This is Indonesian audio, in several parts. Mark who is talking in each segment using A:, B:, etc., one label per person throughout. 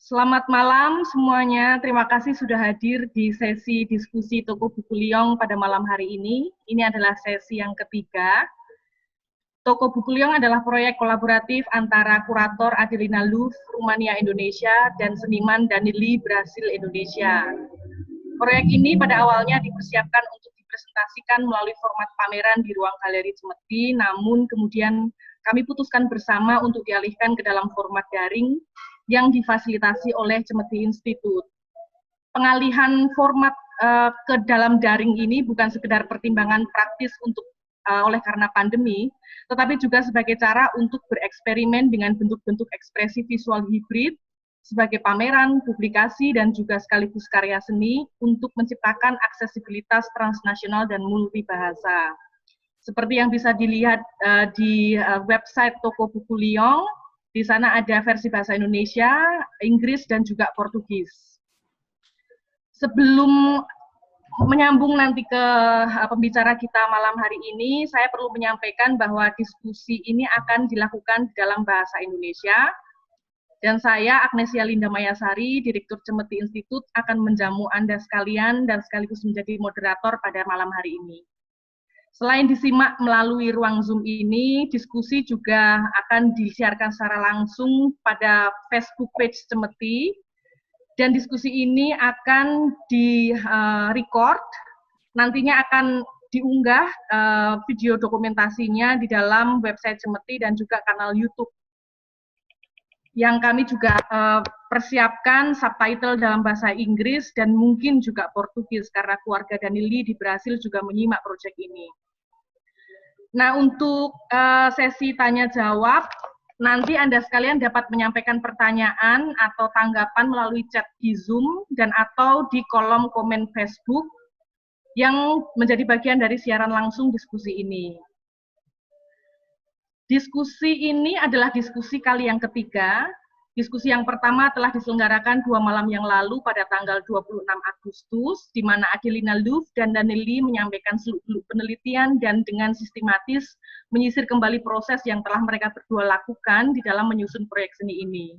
A: Selamat malam semuanya. Terima kasih sudah hadir di sesi diskusi Toko Buku Liyong pada malam hari ini. Ini adalah sesi yang ketiga. Toko Buku Liyong adalah proyek kolaboratif antara kurator Adelina Louvre, Rumania Indonesia, dan seniman Danili Brasil Indonesia. Proyek ini pada awalnya dipersiapkan untuk dipresentasikan melalui format pameran di ruang galeri Cemeti, namun kemudian kami putuskan bersama untuk dialihkan ke dalam format daring yang difasilitasi oleh Cemeti Institute. Pengalihan format ke dalam daring ini bukan sekedar pertimbangan praktis oleh karena pandemi, tetapi juga sebagai cara untuk bereksperimen dengan bentuk-bentuk ekspresi visual hibrid sebagai pameran, publikasi, dan juga sekaligus karya seni untuk menciptakan aksesibilitas transnasional dan multibahasa. Seperti yang bisa dilihat di website Toko Buku Liyong, di sana ada versi bahasa Indonesia, Inggris, dan juga Portugis. Sebelum menyambung nanti ke pembicara kita malam hari ini, saya perlu menyampaikan bahwa diskusi ini akan dilakukan di dalam bahasa Indonesia, dan saya, Agnesia Linda Mayasari, Direktur Cemeti Institute, akan menjamu Anda sekalian dan sekaligus menjadi moderator pada malam hari ini. Selain disimak melalui ruang Zoom ini, diskusi juga akan disiarkan secara langsung pada Facebook page Cemeti, dan diskusi ini akan di-record, nantinya akan diunggah video dokumentasinya di dalam website Cemeti dan juga kanal YouTube. Yang kami juga persiapkan subtitle dalam bahasa Inggris dan mungkin juga Portugis, karena keluarga Danili di Brasil juga menyimak proyek ini. Nah, untuk sesi tanya-jawab, nanti Anda sekalian dapat menyampaikan pertanyaan atau tanggapan melalui chat di Zoom dan atau di kolom komen Facebook yang menjadi bagian dari siaran langsung diskusi ini. Diskusi ini adalah diskusi kali yang ketiga. Diskusi yang pertama telah diselenggarakan 2 malam yang lalu pada tanggal 26 Agustus, di mana Adelina Louvre dan Danili menyampaikan seluk-beluk penelitian dan dengan sistematis menyisir kembali proses yang telah mereka berdua lakukan di dalam menyusun proyek seni ini.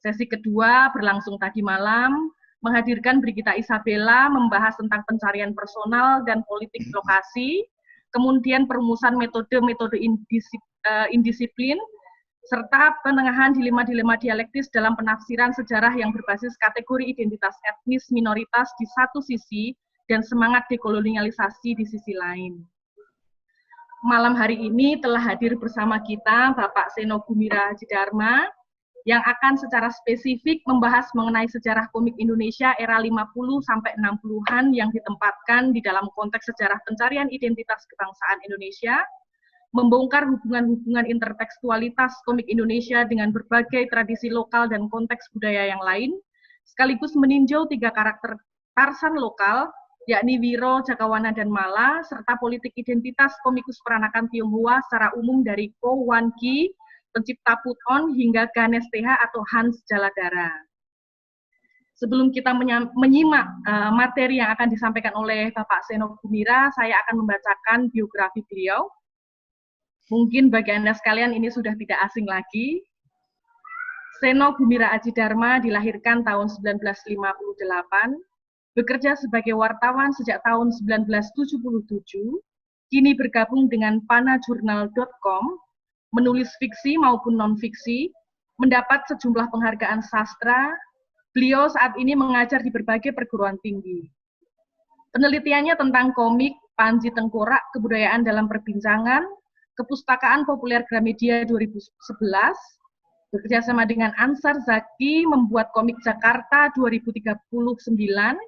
A: Sesi kedua berlangsung tadi malam, menghadirkan Brigita Isabella membahas tentang pencarian personal dan politik lokasi, kemudian perumusan metode-metode indisiplin, serta penengahan dilema-dilema dialektis dalam penafsiran sejarah yang berbasis kategori identitas etnis minoritas di satu sisi dan semangat dekolonialisasi di sisi lain. Malam hari ini telah hadir bersama kita Bapak Seno Gumira Hajidarma yang akan secara spesifik membahas mengenai sejarah komik Indonesia era 50-60-an yang ditempatkan di dalam konteks sejarah pencarian identitas kebangsaan Indonesia, membongkar hubungan-hubungan intertekstualitas komik Indonesia dengan berbagai tradisi lokal dan konteks budaya yang lain, sekaligus meninjau 3 karakter Tarsan lokal, yakni Wiro, Jakawana, dan Mala, serta politik identitas komikus peranakan Tionghoa secara umum dari Ko Wan Ki, pencipta Put On, hingga Ganesh TH atau Hans Jaladara. Sebelum kita menyimak materi yang akan disampaikan oleh Bapak Seno Gumira, saya akan membacakan biografi beliau. Mungkin bagi Anda sekalian ini sudah tidak asing lagi. Seno Gumira Hajidarma dilahirkan tahun 1958, bekerja sebagai wartawan sejak tahun 1977, kini bergabung dengan panajurnal.com, menulis fiksi maupun non-fiksi, mendapat sejumlah penghargaan sastra. Beliau saat ini mengajar di berbagai perguruan tinggi. Penelitiannya tentang komik, Panji Tengkorak, kebudayaan dalam perbincangan, Kepustakaan Populer Gramedia 2011, bekerjasama dengan Ansar Zaki membuat komik Jakarta 2039, 40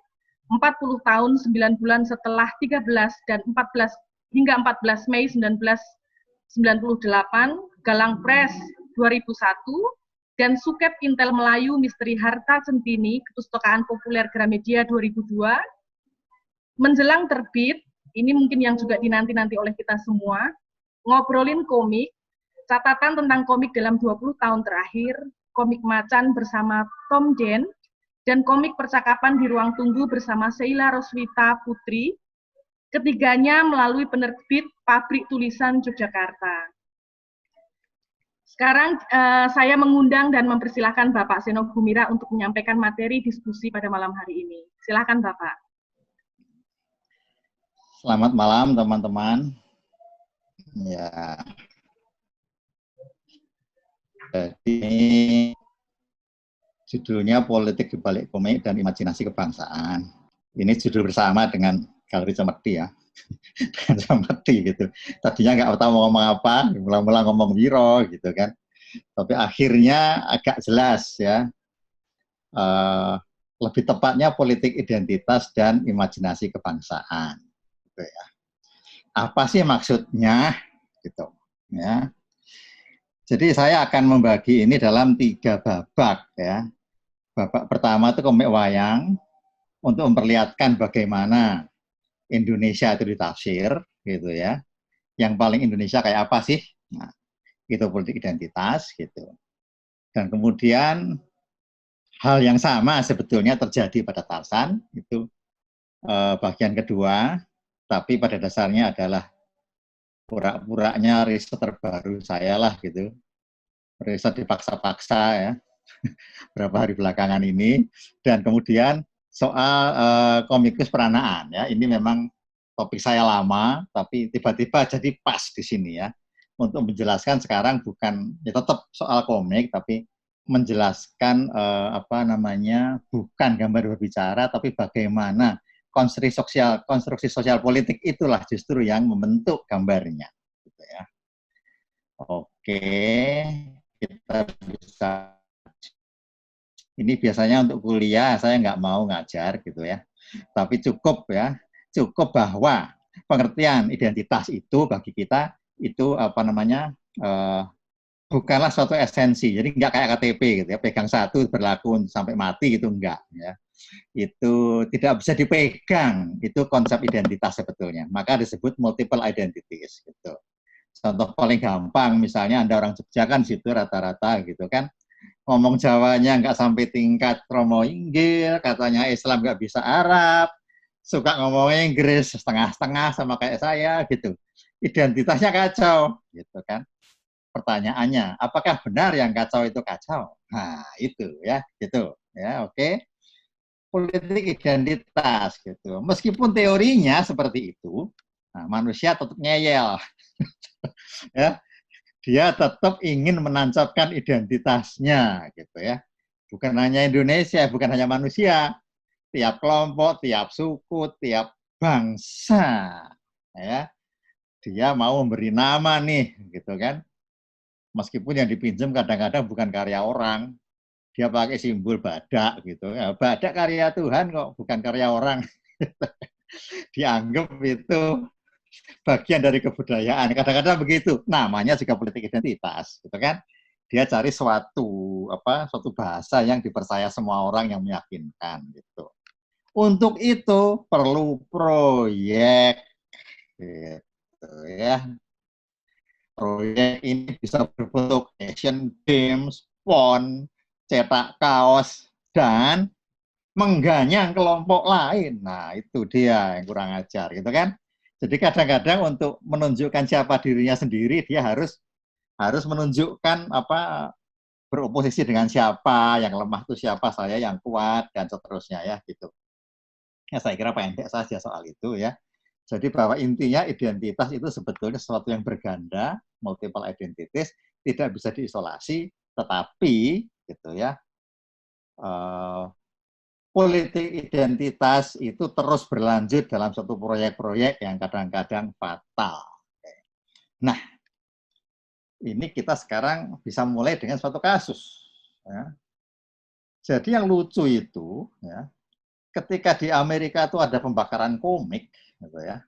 A: tahun 9 bulan setelah 13 dan 14 hingga 14 Mei 1998, Galang Press 2001, dan Sukep Intel Melayu Misteri Harta Centini, Kepustakaan Populer Gramedia 2002. Menjelang terbit, ini mungkin yang juga dinanti-nanti oleh kita semua, Ngobrolin Komik, catatan tentang komik dalam 20 tahun terakhir, komik Macan bersama Tom Den, dan komik Percakapan di Ruang Tunggu bersama Sheila Roswita Putri, ketiganya melalui penerbit Pabrik Tulisan Yogyakarta. Sekarang saya mengundang dan mempersilahkan Bapak Seno Gumira untuk menyampaikan materi diskusi pada malam hari ini. Silakan Bapak.
B: Selamat malam teman-teman. Ya, jadi judulnya Politik di Balik Komik dan Imajinasi Kebangsaan. Ini judul bersama dengan Galeri Cemeti ya. Dengan Cemeti gitu. Tadinya nggak tahu mau ngomong apa, mula-mula ngomong Wiro gitu kan. Tapi akhirnya agak jelas ya. Lebih tepatnya politik identitas dan imajinasi kebangsaan. Gitu ya. Apa sih maksudnya? Gitu ya. Jadi saya akan membagi ini dalam 3 babak ya. Babak pertama itu komik wayang untuk memperlihatkan bagaimana Indonesia itu ditafsir gitu ya. Yang paling Indonesia kayak apa sih? Nah, itu politik identitas gitu. Dan kemudian hal yang sama sebetulnya terjadi pada Tarsan itu bagian kedua, tapi pada dasarnya adalah pura-puranya riset terbaru saya lah gitu. Riset dipaksa-paksa ya. Berapa hari belakangan ini, dan kemudian soal komikus peranaan ya, ini memang topik saya lama tapi tiba-tiba jadi pas di sini ya untuk menjelaskan sekarang bukan ya tetap soal komik tapi menjelaskan bukan gambar berbicara tapi bagaimana konstruksi sosial politik itulah justru yang membentuk gambarnya gitu ya. Oke, kita bisa. Ini biasanya untuk kuliah, saya nggak mau ngajar gitu ya. Tapi cukup ya, cukup bahwa pengertian identitas itu bagi kita itu bukanlah suatu esensi. Jadi nggak kayak KTP gitu ya, pegang satu berlaku sampai mati gitu enggak ya. Itu tidak bisa dipegang, itu konsep identitas sebetulnya. Maka disebut multiple identities gitu. Contoh paling gampang misalnya Anda orang Jogja kan situ rata-rata gitu kan. Ngomong Jawanya nggak sampai tingkat Romo Inggil, katanya Islam nggak bisa Arab, suka ngomong Inggris setengah-setengah sama kayak saya gitu. Identitasnya kacau, gitu kan. Pertanyaannya, apakah benar yang kacau itu kacau? Nah, itu ya, gitu. Ya, oke. Politik identitas gitu. Meskipun teorinya seperti itu, nah, manusia tetap ngeyel. Ya, dia tetap ingin menancapkan identitasnya gitu ya. Bukan hanya Indonesia, bukan hanya manusia, tiap kelompok, tiap suku, tiap bangsa ya. Dia mau memberi nama nih gitu kan. Meskipun yang dipinjam kadang-kadang bukan karya orang, dia pakai simbol badak gitu. Ya, badak karya Tuhan kok, bukan karya orang. Dianggap itu bagian dari kebudayaan. Kadang-kadang begitu. Namanya juga politik identitas, gitu kan? Dia cari suatu bahasa yang dipercaya semua orang yang meyakinkan, gitu. Untuk itu perlu proyek, gitu ya. Proyek ini bisa berbentuk Asian Games, PON, cetak kaos, dan mengganyang kelompok lain. Nah, itu dia yang kurang ajar, gitu kan? Jadi kadang-kadang untuk menunjukkan siapa dirinya sendiri, dia harus menunjukkan beroposisi dengan siapa, yang lemah itu siapa, saya yang kuat, dan seterusnya ya, gitu. Ya, saya kira pendek saja soal itu ya. Jadi bahwa intinya identitas itu sebetulnya sesuatu yang berganda, multiple identities, tidak bisa diisolasi, tetapi gitu ya, politik identitas itu terus berlanjut dalam suatu proyek-proyek yang kadang-kadang fatal. Nah, ini kita sekarang bisa mulai dengan suatu kasus. Ya. Jadi yang lucu itu, ya, ketika di Amerika itu ada pembakaran komik, gitu ya.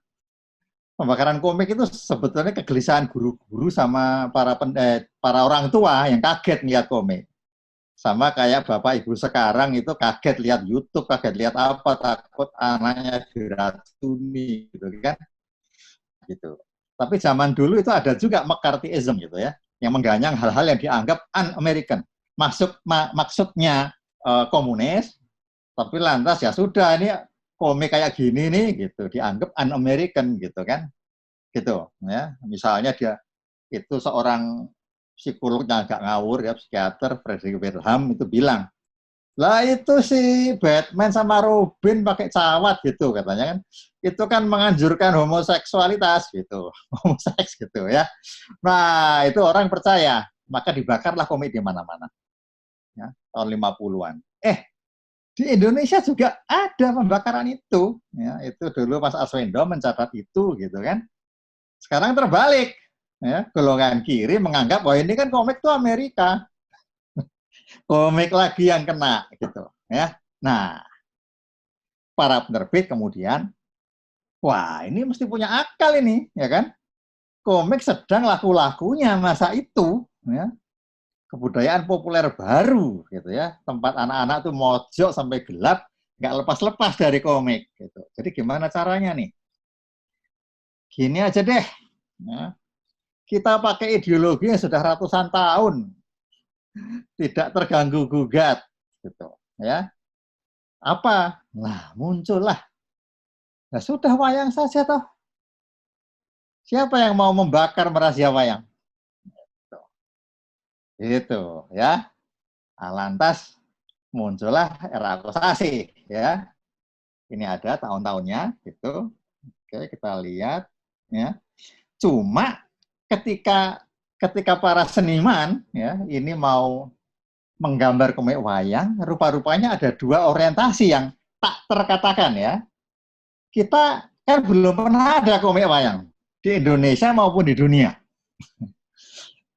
B: Pembakaran komik itu sebetulnya kegelisahan guru-guru sama para orang tua yang kaget lihat komik. Sama kayak Bapak Ibu sekarang itu kaget lihat YouTube, kaget lihat apa, takut anaknya diracuni gitu kan. Gitu. Tapi zaman dulu itu ada juga McCarthyism gitu ya, yang mengganyang hal-hal yang dianggap un-American. Maksudnya komunis, tapi lantas ya sudah ini komik kayak gini nih gitu, dianggap un-American gitu kan. Gitu ya. Misalnya dia itu seorang psikolognya agak ngawur ya, psikiater Frederick Wilhelm itu bilang, lah itu si Batman sama Robin pakai cawat gitu katanya kan, itu kan menganjurkan homoseksualitas gitu, homoseks gitu ya. Nah itu orang percaya, maka dibakarlah komik di mana-mana ya, tahun 50-an. Di Indonesia juga ada pembakaran itu ya, itu dulu Mas Arswendo mencatat itu gitu kan. Sekarang terbalik ya, golongan kiri menganggap bahwa ini kan komik tuh Amerika, komik lagi yang kena gitu ya. Nah, para penerbit kemudian, wah ini mesti punya akal ini ya kan, komik sedang laku-lakunya masa itu ya, kebudayaan populer baru gitu ya, tempat anak-anak tuh mojok sampai gelap, nggak lepas-lepas dari komik gitu. Jadi gimana caranya nih? Gini aja deh ya, kita pakai ideologi yang sudah ratusan tahun, tidak terganggu gugat, gitu, ya. Apa? Nah, muncullah. Nah, sudah wayang saja toh. Siapa yang mau membakar merahasia wayang? Itu, ya. Nah, lantas muncullah era akusasi, ya. Ini ada tahun-tahunnya, gitu. Oke, kita lihat, ya. Cuma ketika para seniman, ya, ini mau menggambar komik wayang, rupa-rupanya ada dua orientasi yang tak terkatakan ya. Kita kan belum pernah ada komik wayang di Indonesia maupun di dunia.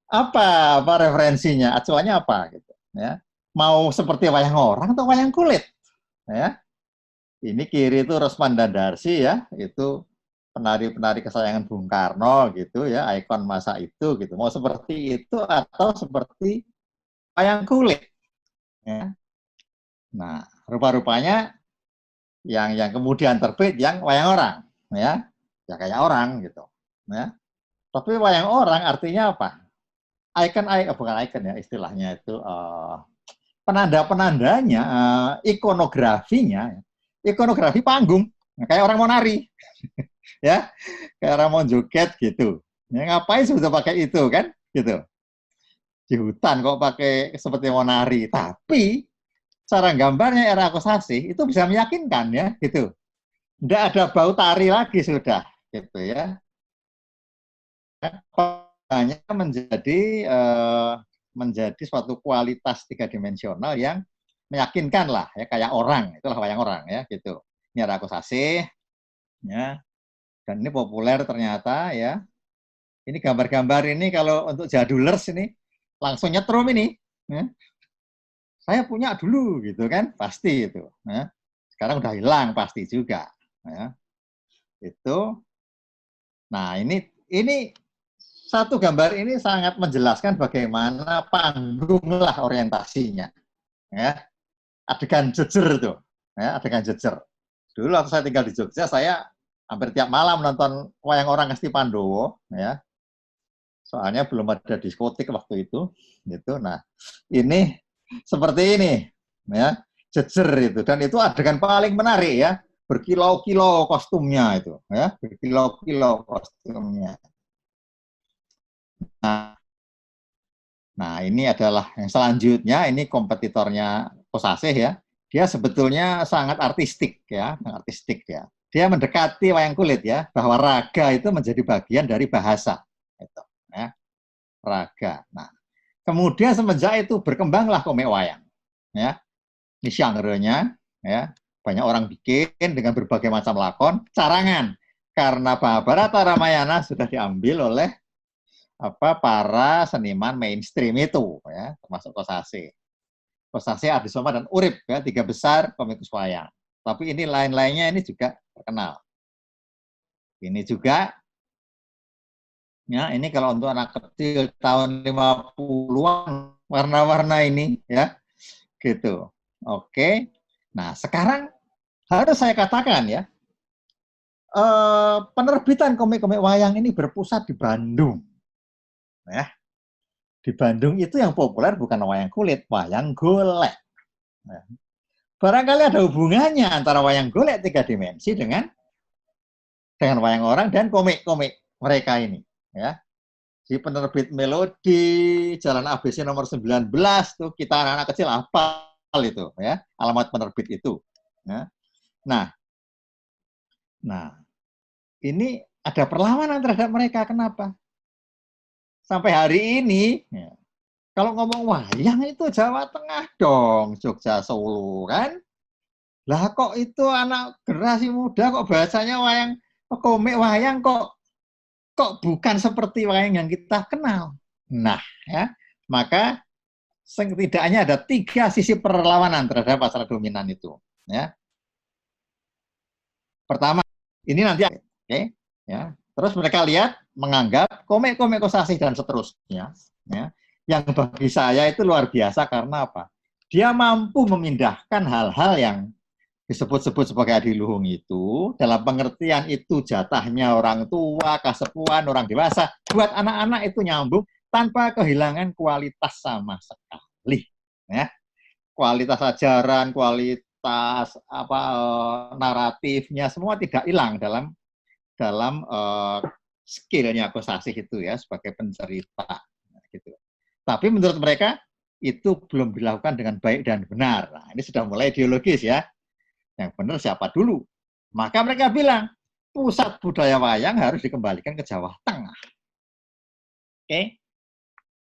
B: Apa referensinya? Acuannya apa gitu ya? Mau seperti wayang orang atau wayang kulit? Ya. Ini kiri itu Rosman dan Darsi ya, itu penari-penari kesayangan Bung Karno gitu ya, ikon masa itu gitu. Mau seperti itu atau seperti wayang kulit? Ya. Nah, rupa-rupanya yang kemudian terbit yang wayang orang, ya kayak orang gitu, ya. Tapi wayang orang artinya apa? Bukan ikon ya istilahnya itu, penanda-penandanya, ikonografi panggung, kayak orang mau nari, ya, kayak orang mau joget gitu. Ya, ngapain sudah pakai itu kan, gitu. Di hutan kok pakai seperti mau nari, tapi cara gambarnya era akusasi itu bisa meyakinkan ya gitu. Tidak ada bau tari lagi sudah gitu ya. Hanya menjadi suatu kualitas tiga dimensional yang meyakinkan lah ya, kayak orang, itulah wayang orang ya gitu. Ini era akusasi ya. Dan ini populer ternyata ya. Ini gambar-gambar ini kalau untuk jadulers ini langsung nyetrum ini. Ya. Saya punya dulu gitu kan, pasti itu. Ya. Sekarang udah hilang pasti juga. Ya. Itu. Nah ini satu gambar ini sangat menjelaskan bagaimana panggung lah orientasinya. Ya. Adegan jejer tuh. Ya, adegan jejer. Dulu waktu saya tinggal di Jogja, saya hampir tiap malam nonton wayang orang Ngesti Pandowo. Ya. Soalnya belum ada diskotik waktu itu. Gitu. Nah ini seperti ini. Ya. Jejer itu. Dan itu adegan paling menarik ya. Berkilau-kilau kostumnya itu. Ya. Berkilau-kilau kostumnya. Nah, ini adalah yang selanjutnya, ini kompetitornya Kosasih ya. Dia sebetulnya sangat artistik ya, artistik ya. Dia mendekati wayang kulit ya, bahwa raga itu menjadi bagian dari bahasa. Gitu, ya. Raga. Nah, kemudian semenjak itu berkembanglah komik wayang. Ya. Ini genre-nya ya, banyak orang bikin dengan berbagai macam lakon, carangan. Karena Mahabharata Ramayana sudah diambil oleh para seniman mainstream itu ya, termasuk Kosasih, Ardisoma dan Urip ya, tiga besar komikus wayang. Tapi ini lain-lainnya ini juga terkenal. Ini juga ya, ini kalau untuk anak kecil tahun 50-an warna-warna ini ya. Gitu. Oke. Nah, sekarang harus saya katakan ya, penerbitan komik-komik wayang ini berpusat di Bandung. Ya. Di Bandung itu yang populer bukan wayang kulit, wayang golek. Ya. Barangkali ada hubungannya antara wayang golek tiga dimensi dengan wayang orang dan komik-komik mereka ini. Ya. di penerbit Melodi, Jalan ABC nomor 19 tuh kita anak-anak kecil hafal itu ya, alamat penerbit itu. Ya. Nah, ini ada perlawanan terhadap mereka. Kenapa? Sampai hari ini, ya, kalau ngomong wayang itu Jawa Tengah dong, Jogja, Solo kan. Lah kok itu anak generasi muda kok bahasanya wayang, komik wayang kok bukan seperti wayang yang kita kenal. Nah, ya, maka setidaknya ada 3 sisi perlawanan terhadap pasar dominan itu. Ya. Pertama, ini nanti, okay, ya. Terus mereka lihat, menganggap komik-komik Kosasih dan seterusnya, ya, yang bagi saya itu luar biasa karena apa? Dia mampu memindahkan hal-hal yang disebut-sebut sebagai adiluhung itu, dalam pengertian itu jatahnya orang tua, kasepuan, orang dewasa, buat anak-anak itu nyambung tanpa kehilangan kualitas sama sekali. Ya. Kualitas ajaran, kualitas naratifnya semua tidak hilang dalam skillnya Kosasih itu ya sebagai pencerita. Gitu. Tapi menurut mereka itu belum dilakukan dengan baik dan benar. Nah, ini sudah mulai ideologis ya. Yang benar siapa dulu? Maka mereka bilang, pusat budaya wayang harus dikembalikan ke Jawa Tengah. Oke.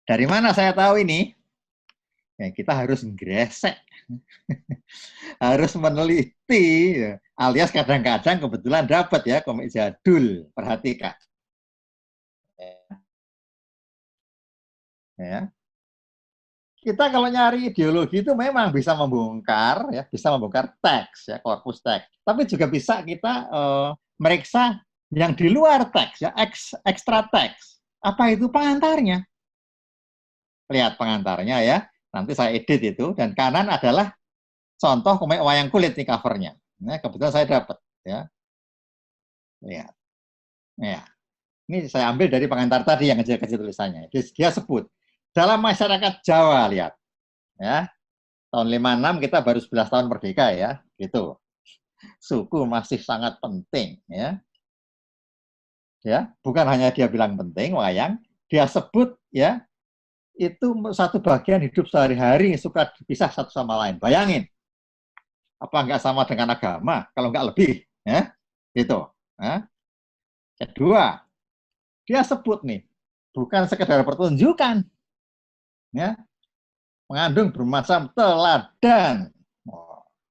B: Dari mana saya tahu ini? Ya, kita harus ngresek. Harus meneliti. Alias kadang-kadang kebetulan dapat ya komik jadul. Perhatikan. Ya. Kita kalau nyari ideologi itu memang bisa membongkar teks ya, korpus teks. Tapi juga bisa kita meriksa yang di luar teks ya, ekstra teks. Apa itu pengantarnya? Lihat pengantarnya ya. Nanti saya edit itu dan kanan adalah contoh komik wayang kulit nih covernya. Nah, kebetulan saya dapat ya. Lihat. Ya. Ini saya ambil dari pengantar tadi yang kecil-kecil tulisannya. Dia sebut dalam masyarakat Jawa, lihat. Ya. Tahun 56 kita baru 11 tahun merdeka ya, gitu. Suku masih sangat penting ya. Ya, bukan hanya dia bilang penting wayang, dia sebut ya itu satu bagian hidup sehari-hari suka dipisah satu sama lain. Bayangin. Apa enggak sama dengan agama kalau enggak lebih, ya? Gitu. Ya. Kedua, dia sebut nih bukan sekedar pertunjukan. Ya, mengandung bermacam teladan.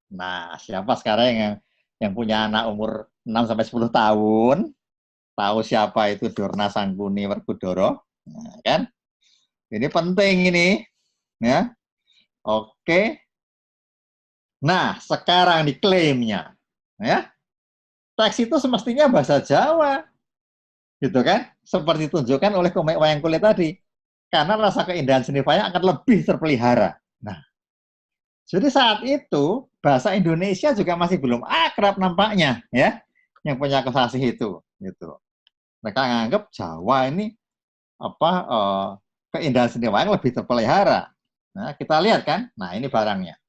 B: Nah, siapa sekarang yang punya anak umur 6 sampai 10 tahun, tahu siapa itu Dorna Sangkuni Werkudara? Nah, kan? Ini penting ini, ya. Oke. Nah, sekarang diklaimnya, ya. Teks itu semestinya bahasa Jawa. Gitu kan? Seperti ditunjukkan oleh komik wayang kulit tadi. Karena rasa keindahan seni wayang akan lebih terpelihara. Nah, jadi saat itu bahasa Indonesia juga masih belum akrab nampaknya, ya, yang punya Kosasih itu, gitu. Mereka menganggap Jawa ini keindahan seni wayang lebih terpelihara. Nah, kita lihat kan, nah ini barangnya.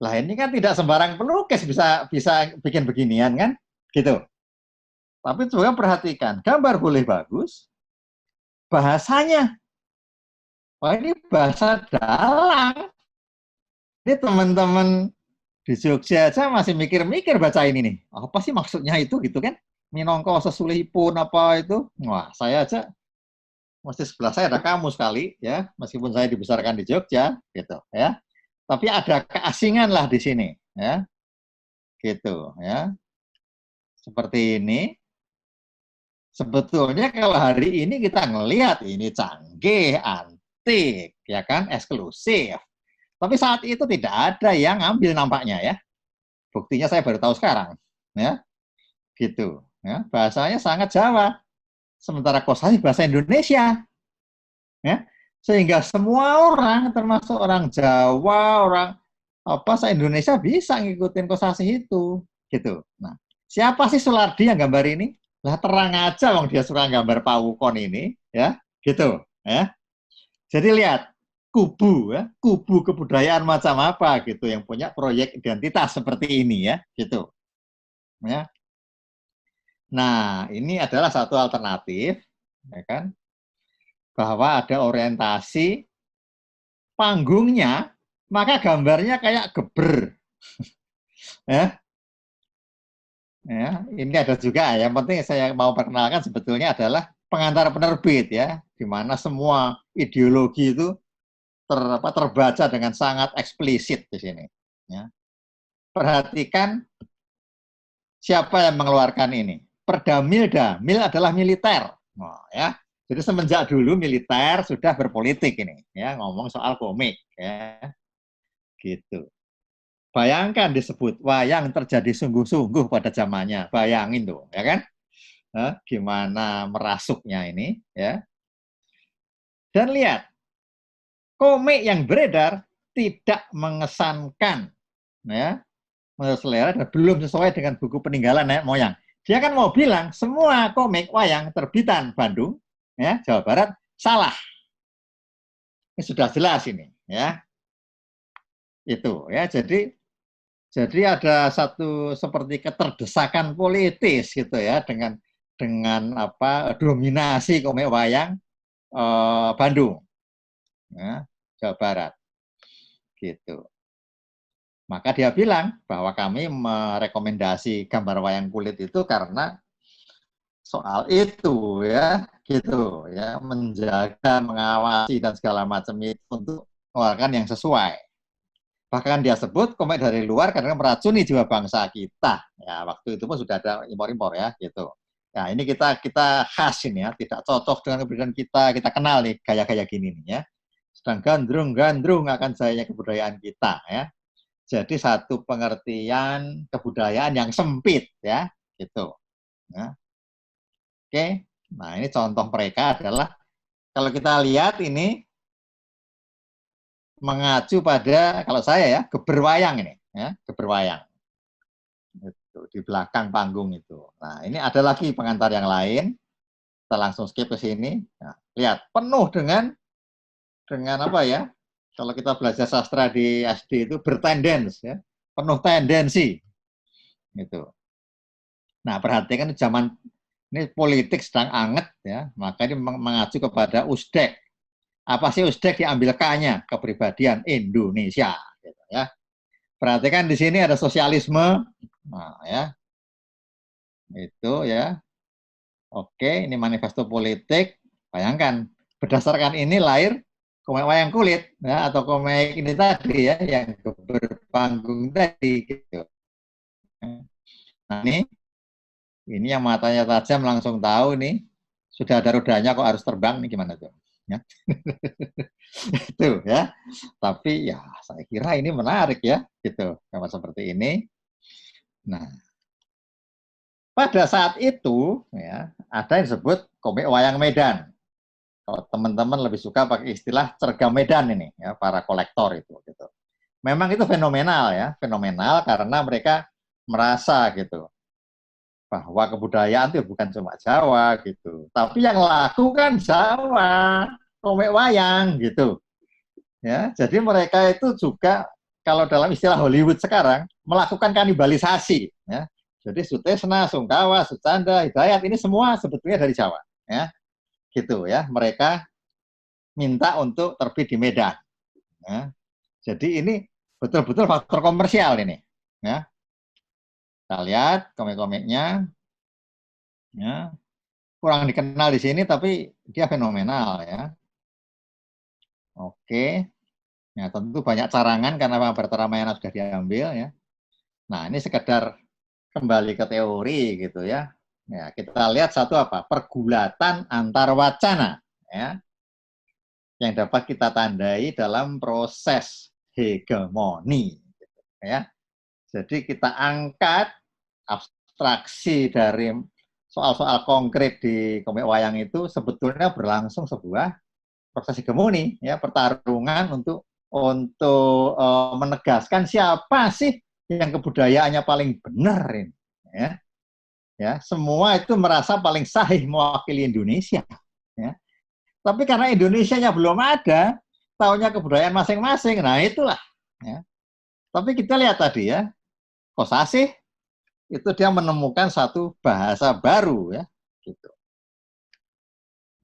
B: Lah ini kan tidak sembarang pelukis bisa bikin beginian kan, gitu. Tapi juga perhatikan, gambar boleh bagus, bahasanya. Wah, ini bahasa dalang. Ini teman-teman di Jogja aja masih mikir-mikir baca ini nih. Apa sih maksudnya itu gitu kan? Minangka sesulihipun apa itu? Wah, saya aja mesti sebelah saya ada kamus kali ya, meskipun saya dibesarkan di Jogja gitu ya. Tapi ada keasingan lah di sini ya. Gitu ya. Seperti ini. Sebetulnya kalau hari ini kita ngelihat ini canggih, antik, ya kan, eksklusif. Tapi saat itu tidak ada yang ambil nampaknya ya. Buktinya saya baru tahu sekarang, ya, gitu. Ya, bahasanya sangat Jawa, sementara Kosasih bahasa Indonesia, ya, sehingga semua orang, termasuk orang Jawa, orang se-Indonesia bisa ngikutin Kosasih itu, gitu. Nah, siapa sih Sulardi yang gambar ini? Lah terang aja wong dia suka gambar pawukon ini, ya, gitu, ya. Jadi lihat kubu, ya, kubu kebudayaan macam apa gitu yang punya proyek identitas seperti ini ya, gitu. Ya. Nah, ini adalah satu alternatif ya kan? Bahwa ada orientasi panggungnya, maka gambarnya kayak geber. Ya, ya, ini ada juga. Yang penting saya mau perkenalkan sebetulnya adalah pengantar penerbit ya, di mana semua ideologi itu terbaca dengan sangat eksplisit di sini. Ya. Perhatikan siapa yang mengeluarkan ini. Perdamilda, mil adalah militer. Oh, ya. Jadi semenjak dulu militer sudah berpolitik ini, ya ngomong soal komik, ya gitu. Bayangkan disebut wayang terjadi sungguh-sungguh pada zamannya, bayangin tuh, ya kan? Gimana merasuknya ini, ya. Dan lihat, komik yang beredar tidak mengesankan, ya, menurut selera dan belum sesuai dengan buku peninggalan nenek moyang. Dia kan mau bilang semua komik wayang terbitan Bandung, ya, Jawa Barat salah. Ini sudah jelas ini, ya. Itu, ya. Jadi ada satu seperti keterdesakan politis gitu ya dengan apa dominasi komik wayang Bandung, ya, Jawa Barat, gitu. Maka dia bilang bahwa kami merekomendasi gambar wayang kulit itu karena soal itu ya, gitu ya, menjaga, mengawasi dan segala macam itu untuk mengeluarkan yang sesuai. Bahkan dia sebut komik dari luar karena meracuni jiwa bangsa kita. Ya, waktu itu pun sudah ada impor-impor ya, gitu. Ya, ini kita khas ini ya, tidak cocok dengan kebudayaan kita kenal nih gaya-gaya gini nih ya. Sedang gandrung-gandrung akan jayanya kebudayaan kita ya. Jadi satu pengertian kebudayaan yang sempit ya, gitu. Ya. Oke, nah ini contoh mereka adalah kalau kita lihat ini mengacu pada kalau saya ya geberwayang ini, ya geberwayang itu di belakang panggung itu. Nah ini ada lagi pengantar yang lain. Kita langsung skip ke sini. Nah, lihat penuh dengan apa ya? Kalau kita belajar sastra di SD itu bertendens ya, penuh tendensi gitu. Nah perhatikan zaman ini politik sedang anget ya, maka ini mengacu kepada Usdek. Apa sih Usdek diambil K-nya? Kepribadian Indonesia gitu ya. Perhatikan di sini ada sosialisme. Nah, ya. Itu ya. Oke, ini manifesto politik. Bayangkan, berdasarkan ini lahir komik wayang kulit ya atau komik ini tadi ya yang berpanggung tadi gitu. Nah, ini yang matanya tajam langsung tahu nih sudah ada rodanya kok harus terbang nih gimana tuh. Ya. Itu ya. Tapi ya saya kira ini menarik ya gitu kalau seperti ini. Nah, pada saat itu ya ada yang disebut komik wayang Medan. Kalau teman-teman lebih suka pakai istilah cergam Medan ini ya para kolektor itu gitu. Memang itu fenomenal ya, fenomenal karena mereka merasa gitu bahwa kebudayaan itu bukan cuma Jawa gitu, tapi yang laku kan Jawa, komik wayang gitu. Ya, jadi mereka itu juga kalau dalam istilah Hollywood sekarang melakukan kanibalisasi. Ya. Jadi Sutesna, Sungkawa, Sucanda, Hidayat ini semua sebetulnya dari Jawa. Ya, gitu ya. Mereka minta untuk terbit di Medan. Ya. Jadi ini betul-betul faktor komersial ini. Ya. Kita lihat komik-komiknya. Ya. Kurang dikenal di sini, tapi dia fenomenal ya. Oke. Ya, tentu banyak carangan karena Mahabharata Ramayana sudah diambil ya. Nah, ini sekedar kembali ke teori gitu ya. Ya, kita lihat satu apa? Pergulatan antar wacana ya. Yang dapat kita tandai dalam proses hegemoni gitu, ya. Jadi kita angkat abstraksi dari soal-soal konkret di komik wayang itu sebetulnya berlangsung sebuah proses hegemoni ya, pertarungan untuk menegaskan siapa sih yang kebudayaannya paling benar ini ya. Ya, semua itu merasa paling sahih mewakili Indonesia ya. Tapi karena Indonesianya belum ada, taunya kebudayaan masing-masing. Nah, itulah ya. Tapi kita lihat tadi ya, Kosasih itu dia menemukan satu bahasa baru ya gitu.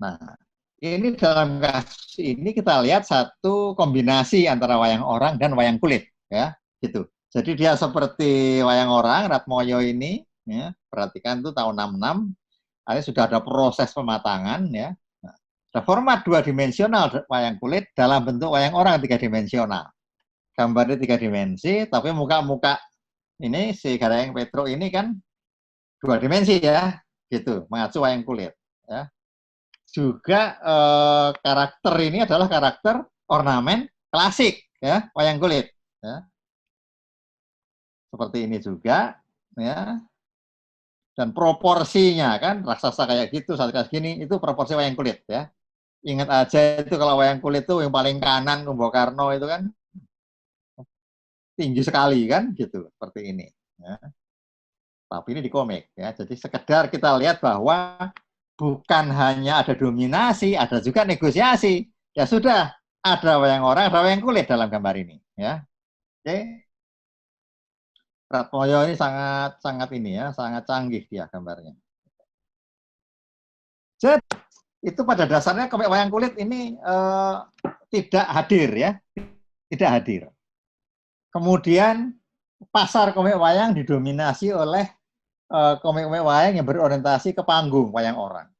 B: Nah, ini dalam kasus ini kita lihat satu kombinasi antara wayang orang dan wayang kulit, ya, gitu. Jadi dia seperti wayang orang, Ratmoyo ini, ya, perhatikan tuh tahun 66, ini sudah ada proses pematangan, ya. Nah, ada format 2 dimensional wayang kulit dalam bentuk wayang orang 3 dimensional. Gambarnya 3 dimensi, tapi muka-muka ini si Garayang Petro ini kan 2 dimensi, ya, gitu, mengacu wayang kulit, ya. Juga karakter ini adalah karakter ornamen klasik, ya, wayang kulit, ya. Seperti ini juga, ya. Dan proporsinya kan raksasa kayak gitu, saat gini itu proporsi wayang kulit, ya. Ingat aja itu kalau wayang kulit itu yang paling kanan Kumbakarna itu kan tinggi sekali kan, gitu, seperti ini, ya. Tapi ini di komik, ya. Jadi sekedar kita lihat bahwa bukan hanya ada dominasi, ada juga negosiasi. Ya sudah, ada wayang orang, ada wayang kulit dalam gambar ini, ya. Oke. Ratmoyo ini sangat ini, ya, sangat canggih dia gambarnya. Jadi itu pada dasarnya komik wayang kulit ini tidak hadir, ya, tidak hadir. Kemudian pasar komik wayang didominasi oleh komik-komik wayang yang berorientasi ke panggung wayang orang.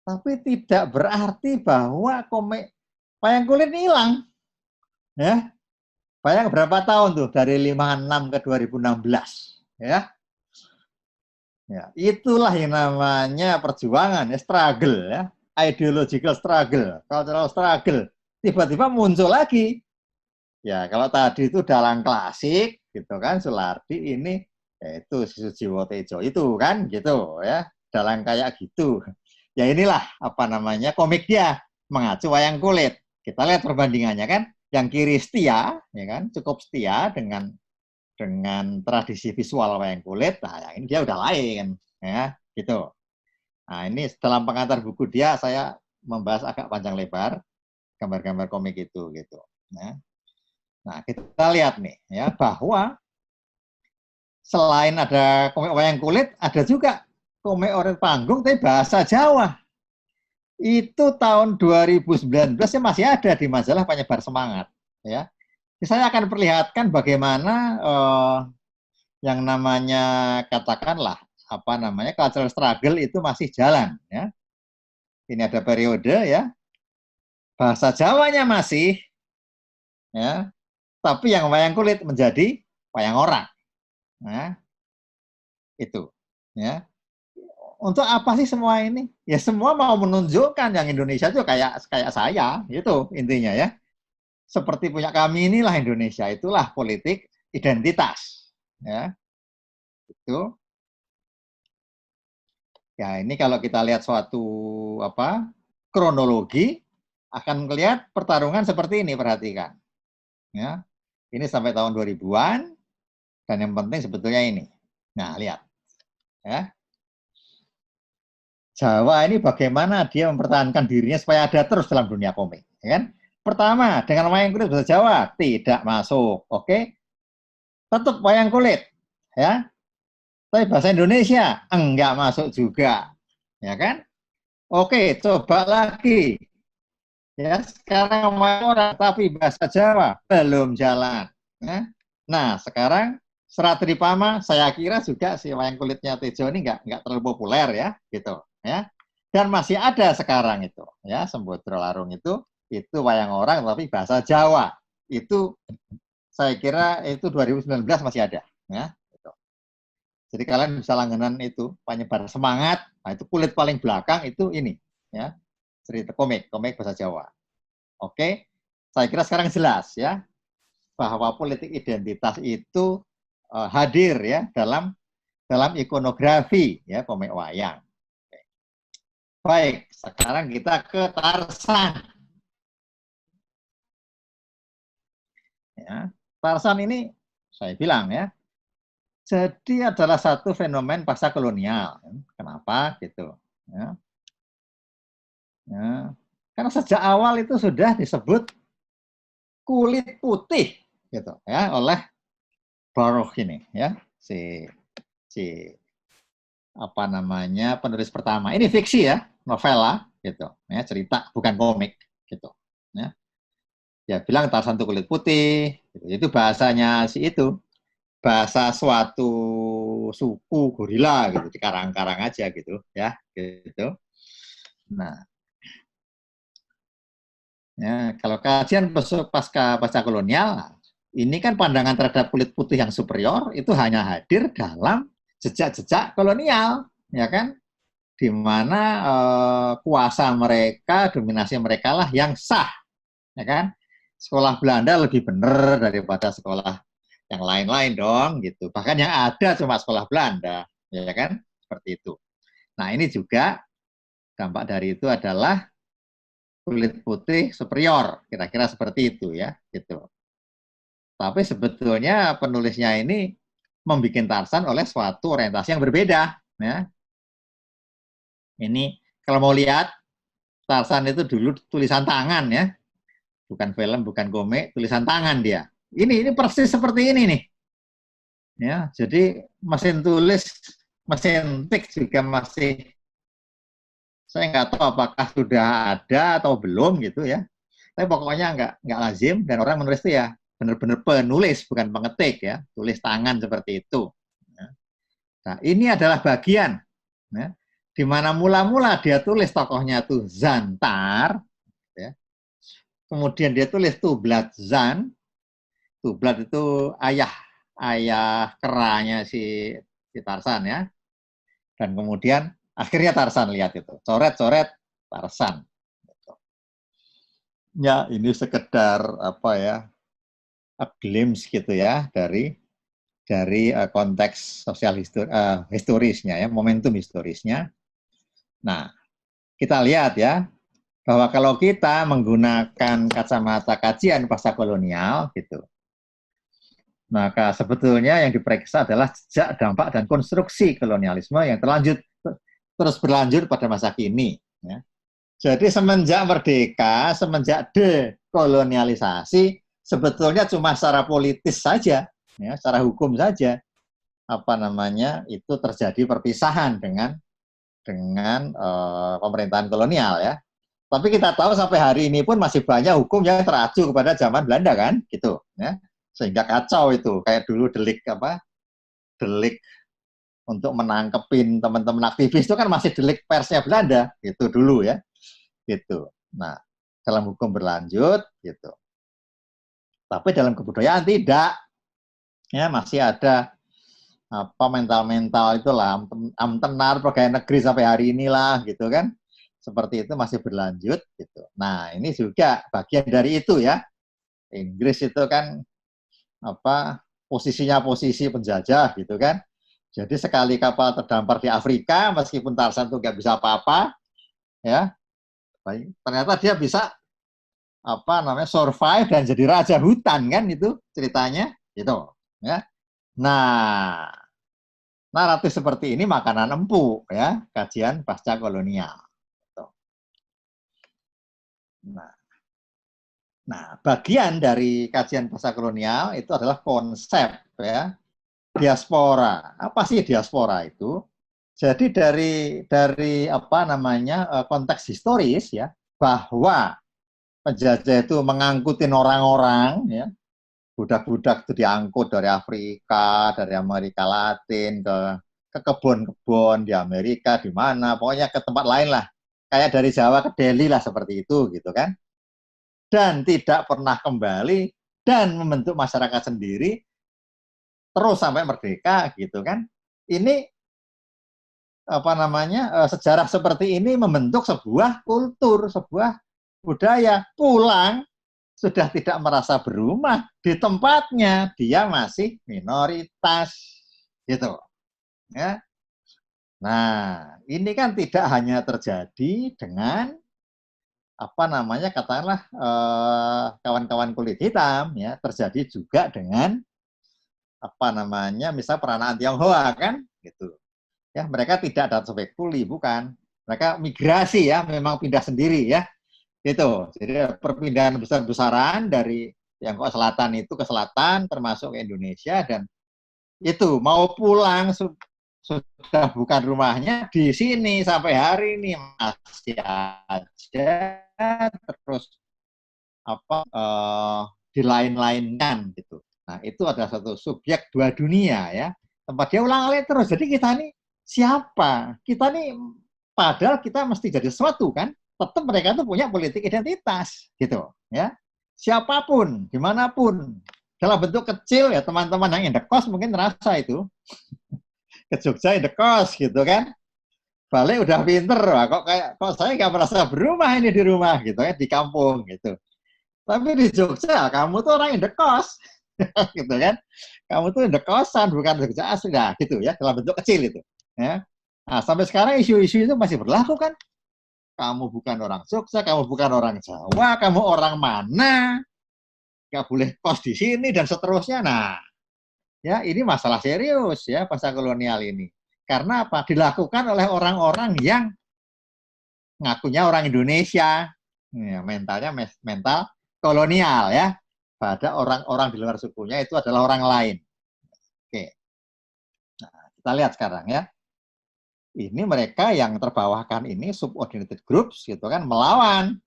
B: Tapi tidak berarti bahwa komik wayang kulit ini hilang, ya. Bayang berapa tahun tuh dari 56 ke 2016, ya. Ya, itulah yang namanya perjuangan, ya, struggle, ya, ideological struggle, cultural struggle. Tiba-tiba muncul lagi. Ya, kalau tadi itu dalang klasik, gitu kan, Soelardi, ini yaitu Sujiwo Tejo itu kan, gitu, ya, dalang kayak gitu. Ya inilah apa namanya komik dia mengacu wayang kulit. Kita lihat perbandingannya kan, yang kiri setia, ya kan, cukup setia dengan tradisi visual wayang kulit. Nah, yang ini dia udah lain, ya, gitu. Nah, ini dalam pengantar buku dia saya membahas agak panjang lebar gambar-gambar komik itu, gitu. Nah, kita lihat nih, ya, bahwa selain ada komik wayang kulit, ada juga komik orang panggung tapi bahasa Jawa. Itu tahun 2019 ya masih ada di majalah Penyebar Semangat, ya. Saya akan perlihatkan bagaimana yang namanya katakanlah apa namanya cultural struggle itu masih jalan, ya. Ini ada periode, ya, bahasa Jawanya masih, ya, tapi yang wayang kulit menjadi wayang orang. Nah, itu, ya. Untuk apa sih semua ini? Ya semua mau menunjukkan yang Indonesia itu kayak saya, itu intinya, ya. Seperti punya kami inilah Indonesia, itulah politik identitas, ya. Itu. Ya, ini kalau kita lihat suatu apa kronologi akan melihat pertarungan seperti ini, perhatikan. Ya. Ini sampai tahun 2000-an dan yang penting sebetulnya ini. Nah, lihat. Ya. Jawa ini bagaimana dia mempertahankan dirinya supaya ada terus dalam dunia komik, ya kan? Pertama, dengan wayang kulit bahasa Jawa tidak masuk, oke? Tetap wayang kulit, ya. Tapi bahasa Indonesia enggak masuk juga, ya kan? Oke, coba lagi. Ya, sekarang orang tapi bahasa Jawa belum jalan. Ya. Nah, sekarang Serat Tripama saya kira juga si wayang kulitnya Tejo ini nggak terlalu populer, ya, gitu, ya. Dan masih ada sekarang itu, ya, Sembodro Larung itu wayang orang tapi bahasa Jawa. Itu saya kira itu 2019 masih ada, ya. Gitu. Jadi kalian bisa langganan itu Penyebar Semangat. Nah, itu kulit paling belakang itu ini, ya. Cerita komik bahasa Jawa. Oke, saya kira sekarang jelas, ya, bahwa politik identitas itu hadir, ya, dalam ikonografi, ya, komik wayang. Oke. Baik, sekarang kita ke Tarsan. Ya, Tarsan ini saya bilang, ya, jadi adalah satu fenomen pasca kolonial. Kenapa gitu? Ya. Ya. Karena sejak awal itu sudah disebut kulit putih, gitu, ya, oleh Baruch ini, ya, si apa namanya penulis pertama. Ini fiksi, ya, novela. gitu. Ya, cerita bukan komik, gitu. Ya. Ya bilang Tarzan itu kulit putih, gitu. Itu bahasanya si itu, bahasa suatu suku gorila gitu, di karang-karang aja gitu, ya, gitu. Nah, ya, kalau kajian pasca kolonial, ini kan pandangan terhadap kulit putih yang superior itu hanya hadir dalam jejak-jejak kolonial, ya kan? Di mana kuasa mereka, dominasi mereka lah yang sah, ya kan? Sekolah Belanda lebih benar daripada sekolah yang lain-lain dong, gitu. Bahkan yang ada cuma sekolah Belanda, ya kan? Seperti itu. Nah, ini juga dampak dari itu adalah kulit putih superior, kira-kira seperti itu ya, gitu. Tapi sebetulnya penulisnya ini membuat Tarzan oleh suatu orientasi yang berbeda, ya. Ini kalau mau lihat Tarzan itu dulu tulisan tangan ya, bukan film, bukan komik, tulisan tangan dia. Ini persis seperti ini nih, ya. Jadi mesin tulis, mesin tik juga masih, saya nggak tahu apakah sudah ada atau belum gitu ya. Tapi pokoknya nggak lazim dan orang menulis itu ya benar-benar penulis bukan pengetik ya, tulis tangan seperti itu. Nah ini adalah bagian ya, di mana mula-mula dia tulis tokohnya itu Zantar, ya. Kemudian dia tulis Tublat Zan, Tublat itu ayah keranya si Tarzan ya, dan kemudian akhirnya Tarzan lihat itu coret-coret Tarzan. Ya ini sekedar apa ya, a glimpse gitu ya dari konteks sosial historisnya ya, momentum historisnya. Nah, kita lihat ya bahwa kalau kita menggunakan kacamata kajian pasca kolonial gitu, maka sebetulnya yang diperiksa adalah jejak, dampak dan konstruksi kolonialisme yang terus berlanjut pada masa kini ya. Jadi semenjak merdeka, semenjak dekolonialisasi, sebetulnya cuma secara politis saja, ya, secara hukum saja, apa namanya, itu terjadi perpisahan dengan pemerintahan kolonial ya. Tapi kita tahu sampai hari ini pun masih banyak hukum yang teracu kepada zaman Belanda kan, gitu, ya. Sehingga kacau itu, kayak dulu delik untuk menangkepin teman-teman aktivis itu kan masih delik persnya Belanda, gitu dulu ya. Gitu. Nah, dalam hukum berlanjut gitu. Tapi dalam kebudayaan tidak. Ya, masih ada apa mental-mental itulah amtenar pegawai negeri sampai hari inilah gitu kan. Seperti itu masih berlanjut gitu. Nah, ini juga bagian dari itu ya. Inggris itu kan apa posisinya posisi penjajah gitu kan. Jadi sekali kapal terdampar di Afrika meskipun Tarzan itu nggak bisa apa-apa ya, ternyata dia bisa apa namanya survive dan jadi raja hutan kan itu ceritanya gitu ya. Nah, naratif seperti ini makanan empuk ya, kajian pasca kolonial. Gitu. Nah, bagian dari kajian pasca kolonial itu adalah konsep ya diaspora. Apa sih diaspora itu? Jadi dari apa namanya konteks historis ya, bahwa penjajah itu mengangkutin orang-orang ya, budak-budak itu diangkut dari Afrika, dari Amerika Latin ke kebun-kebun di Amerika, di mana, pokoknya ke tempat lain lah. Kayak dari Jawa ke Delhi lah seperti itu gitu kan. Dan tidak pernah kembali dan membentuk masyarakat sendiri terus sampai merdeka gitu kan. Ini apa namanya sejarah seperti ini membentuk sebuah kultur, sebuah budaya. Pulang sudah tidak merasa berumah di tempatnya, dia masih minoritas gitu ya. Nah, ini kan tidak hanya terjadi dengan apa namanya katakanlah kawan-kawan kulit hitam ya, terjadi juga dengan apa namanya misal peranaan Tionghoa kan gitu ya, mereka tidak datang sebagai kuli, bukan, mereka migrasi ya, memang pindah sendiri ya gitu. Jadi perpindahan besar-besaran dari Tiongkok Selatan itu ke selatan termasuk ke Indonesia, dan itu mau pulang sudah bukan rumahnya di sini sampai hari ini masih aja terus dilain-lainkan gitu. Nah, itu ada satu subjek dua dunia ya. Tempat dia ulang-alik terus. Jadi kita nih siapa? Kita nih padahal kita mesti jadi sesuatu kan. Tetap mereka tuh punya politik identitas gitu ya. Siapapun, dimanapun, dalam bentuk kecil ya teman-teman yang indekos mungkin merasa itu ke Jogja indekos gitu kan. Balik udah pinter, wah, kok saya nggak merasa berumah ini di rumah gitu ya di kampung gitu. Tapi di Jogja kamu tuh orang indekos gitu kan. Kamu tuh indekosan bukan Jogja asli nah, gitu ya dalam bentuk kecil itu ya. Nah, sampai sekarang isu-isu itu masih berlaku kan. Kamu bukan orang Jogja, kamu bukan orang Jawa, kamu orang mana? Nggak boleh kos di sini dan seterusnya. Nah, ya ini masalah serius ya masa kolonial ini. Karena apa? Dilakukan oleh orang-orang yang ngakunya orang Indonesia. Ya, mentalnya mental kolonial ya. Pada orang-orang di luar sukunya itu adalah orang lain. Oke. Nah, kita lihat sekarang ya. Ini mereka yang terbawahkan ini subordinated groups gitu kan melawan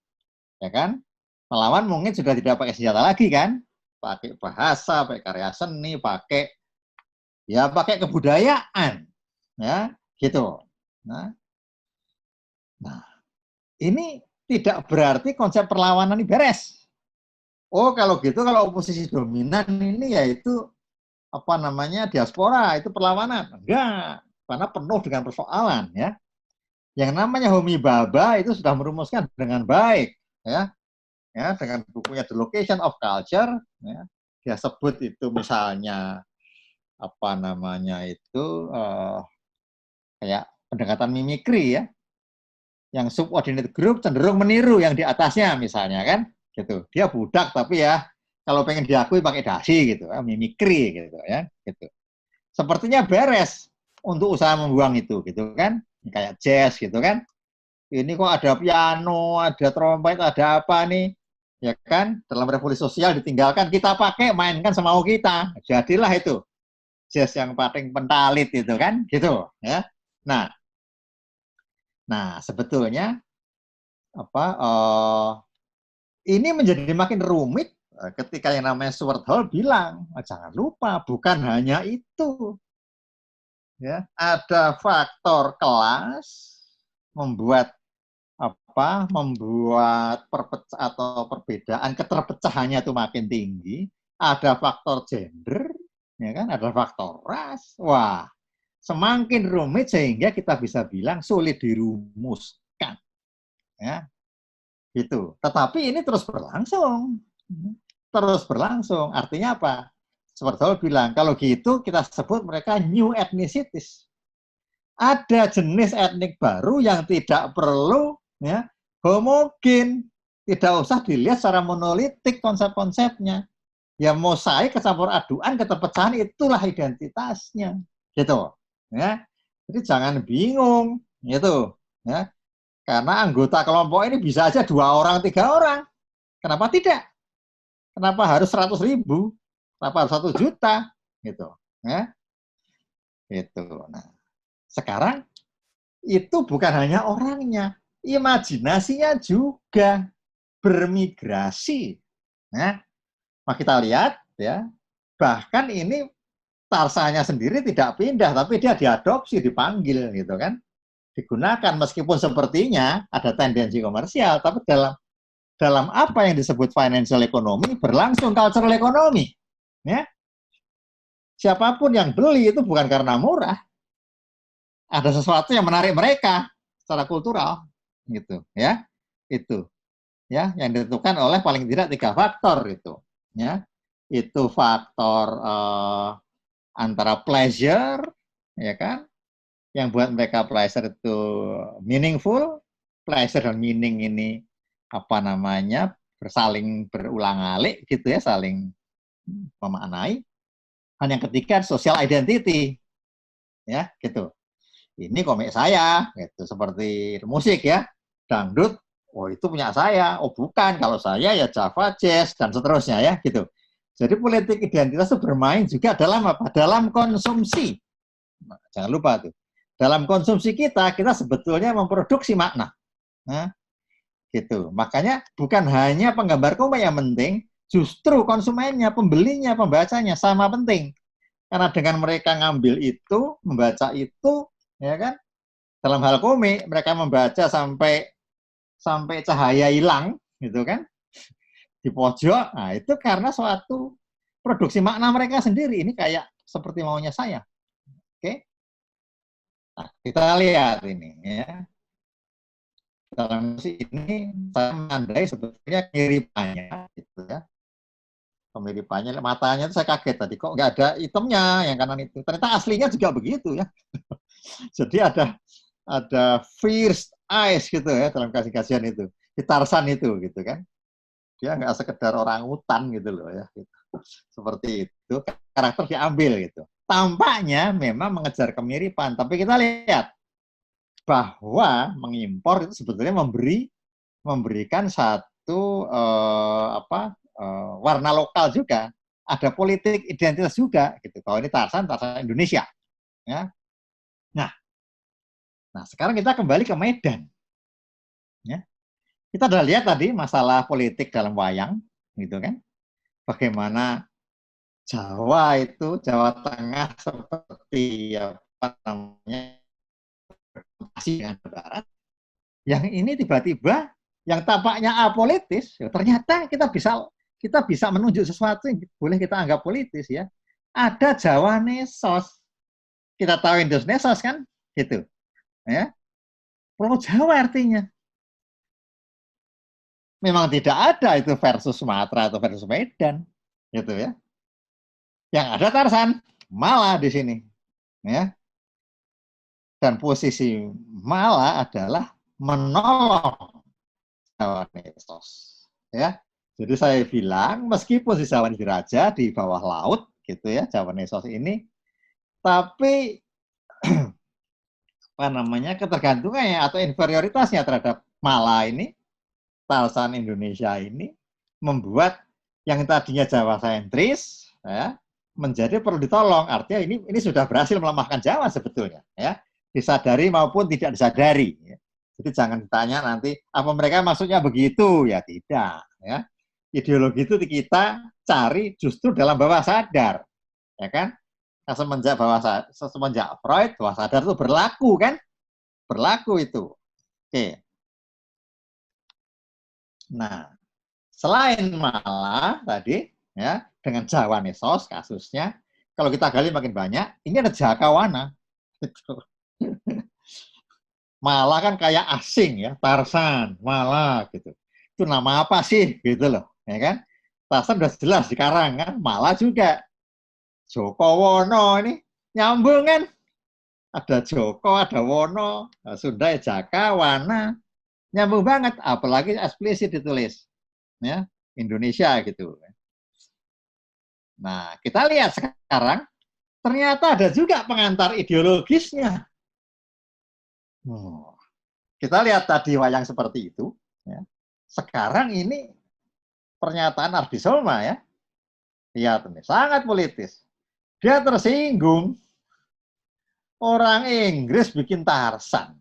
B: ya kan melawan mungkin sudah tidak pakai senjata lagi kan pakai bahasa pakai karya seni pakai kebudayaan ya gitu nah ini tidak berarti konsep perlawanan ini beres. Oh kalau gitu kalau oposisi dominan ini yaitu apa namanya diaspora itu perlawanan enggak karena penuh dengan persoalan ya. Yang namanya Homi Bhabha itu sudah merumuskan dengan baik ya. Ya, dengan bukunya The Location of Culture ya. Dia sebut itu misalnya apa namanya itu kayak pendekatan mimikri ya. Yang subordinate group cenderung meniru yang di atasnya misalnya kan gitu. Dia budak tapi ya kalau pengen diakui pakai dasi gitu, mimikri gitu ya, gitu. Sepertinya beres untuk usaha membuang itu gitu kan kayak jazz gitu kan ini kok ada piano ada trompet ada apa nih ya kan dalam revolusi sosial ditinggalkan kita pakai mainkan semau kita jadilah itu jazz yang paling pentalit itu kan gitu ya nah sebetulnya apa ini menjadi makin rumit ketika yang namanya Stuart Hall bilang jangan lupa bukan hanya itu ya, ada faktor kelas membuat perbedaan keterpecahannya itu makin tinggi, ada faktor gender, ya kan, ada faktor ras. Wah, semakin rumit sehingga kita bisa bilang sulit dirumuskan. Ya. Gitu. Tetapi ini terus berlangsung. Terus berlangsung. Artinya apa? Seperti saya bilang, kalau gitu kita sebut mereka new ethnicities. Ada jenis etnik baru yang tidak perlu ya, homogen, tidak usah dilihat secara monolitik konsep-konsepnya. Ya mosaik kecampur aduan, keterpecahan itulah identitasnya, gitu. Ya, jadi jangan bingung, gitu. Ya, karena anggota kelompok ini bisa aja 2 orang, 3 orang. Kenapa tidak? Kenapa harus 100.000? Kenapa harus 1 juta? Gitu. Ya. Gitu. Nah, sekarang itu bukan hanya orangnya, imajinasinya juga bermigrasi. Nah, kita lihat ya, bahkan ini Tarsanya sendiri tidak pindah, tapi dia diadopsi, dipanggil gitu kan, digunakan meskipun sepertinya ada tendensi komersial, tapi dalam apa yang disebut financial economy berlangsung cultural economy. Ya. Siapapun yang beli itu bukan karena murah, ada sesuatu yang menarik mereka secara kultural, gitu ya, itu ya yang ditentukan oleh paling tidak 3 faktor itu, ya, itu faktor antara pleasure, ya kan, yang buat mereka pleasure itu meaningful, pleasure dan meaning ini apa namanya bersaling berulang-alik gitu ya, saling memaknai. Dan yang ketiga social identity, ya gitu. Ini komik saya, gitu seperti musik ya, dangdut, oh itu punya saya, oh bukan, kalau saya ya Java Jazz dan seterusnya ya gitu. Jadi politik identitas itu bermain juga dalam apa? Dalam konsumsi. Nah, jangan lupa tuh. Dalam konsumsi kita sebetulnya memproduksi makna. Nah, gitu. Makanya bukan hanya penggambar komik yang penting, justru konsumennya, pembelinya, pembacanya sama penting. Karena dengan mereka ngambil itu, membaca itu, ya kan? Dalam hal komik, mereka membaca sampai cahaya hilang, gitu kan? Di pojok. Nah, itu karena suatu produksi makna mereka sendiri. Ini kayak seperti maunya saya. Oke? Nah, kita lihat ini ya. Dalam ini saya menandai sebetulnya kemiripannya gitu ya. Kemiripannya matanya itu saya kaget tadi kok nggak ada hitamnya yang kanan itu. Ternyata aslinya juga begitu ya. Jadi ada fierce eyes gitu ya dalam kasih-kasihan itu. Di Tarzan itu gitu kan. Dia nggak sekedar orang hutan gitu loh ya. Gitu. Seperti itu karakter diambil gitu. Tampaknya memang mengejar kemiripan, tapi kita lihat bahwa mengimpor itu sebetulnya memberikan satu warna lokal juga, ada politik identitas juga gitu. Kalau ini Tarzan Indonesia, ya. Nah, sekarang kita kembali ke Medan, ya. Kita sudah lihat tadi masalah politik dalam wayang, gitu kan? Bagaimana Jawa itu, Jawa Tengah seperti apa namanya, dengan Barat. Yang ini tiba-tiba yang tampaknya apolitis, ya, ternyata kita bisa menunjuk sesuatu yang boleh kita anggap politis ya. Ada Jawa Nesos. Kita tahu Indus Nesos kan? Gitu. Ya. Pulau Jawa artinya. Memang tidak ada itu versus Sumatera atau versus Medan. Gitu ya. Yang ada Tarsan, Mala di sini. Ya. Dan posisi Mala adalah menolong Jawa Nesos. Ya. Jadi saya bilang, meskipun si Jawa Raja di bawah laut, gitu ya, Jawa Nesos ini, tapi apa namanya ketergantungannya atau inferioritasnya terhadap Mala ini, Tarzan Indonesia ini, membuat yang tadinya Jawa sentris, ya, menjadi perlu ditolong. Artinya ini sudah berhasil melemahkan Jawa sebetulnya, ya, disadari maupun tidak disadari. Ya. Jadi jangan ditanya nanti apa mereka maksudnya begitu, ya tidak, ya. Ideologi itu kita cari justru dalam bawah sadar, ya kan? Semenjak Freud, bawah sadar itu berlaku kan? Berlaku itu. Oke. Nah, selain Malah tadi, ya dengan Jawa Nesos kasusnya, kalau kita gali makin banyak, ini ada Jakawana. Malah kan kayak asing ya, Tarsan, Malah gitu. Itu nama apa sih gitu loh, ya kan? Tarsan udah jelas sekarang kan, Malah juga. Joko Wono ini nyambung kan? Ada Joko, ada Wono, Sunda Jaka, Wana, nyambung banget. Apalagi eksplisit ditulis, ya Indonesia gitu. Nah kita lihat sekarang, ternyata ada juga pengantar ideologisnya. Kita lihat tadi wayang seperti itu. Ya. Sekarang ini pernyataan Ardi Soma ya, lihat ini sangat politis. Dia tersinggung. Orang Inggris bikin Tarsan.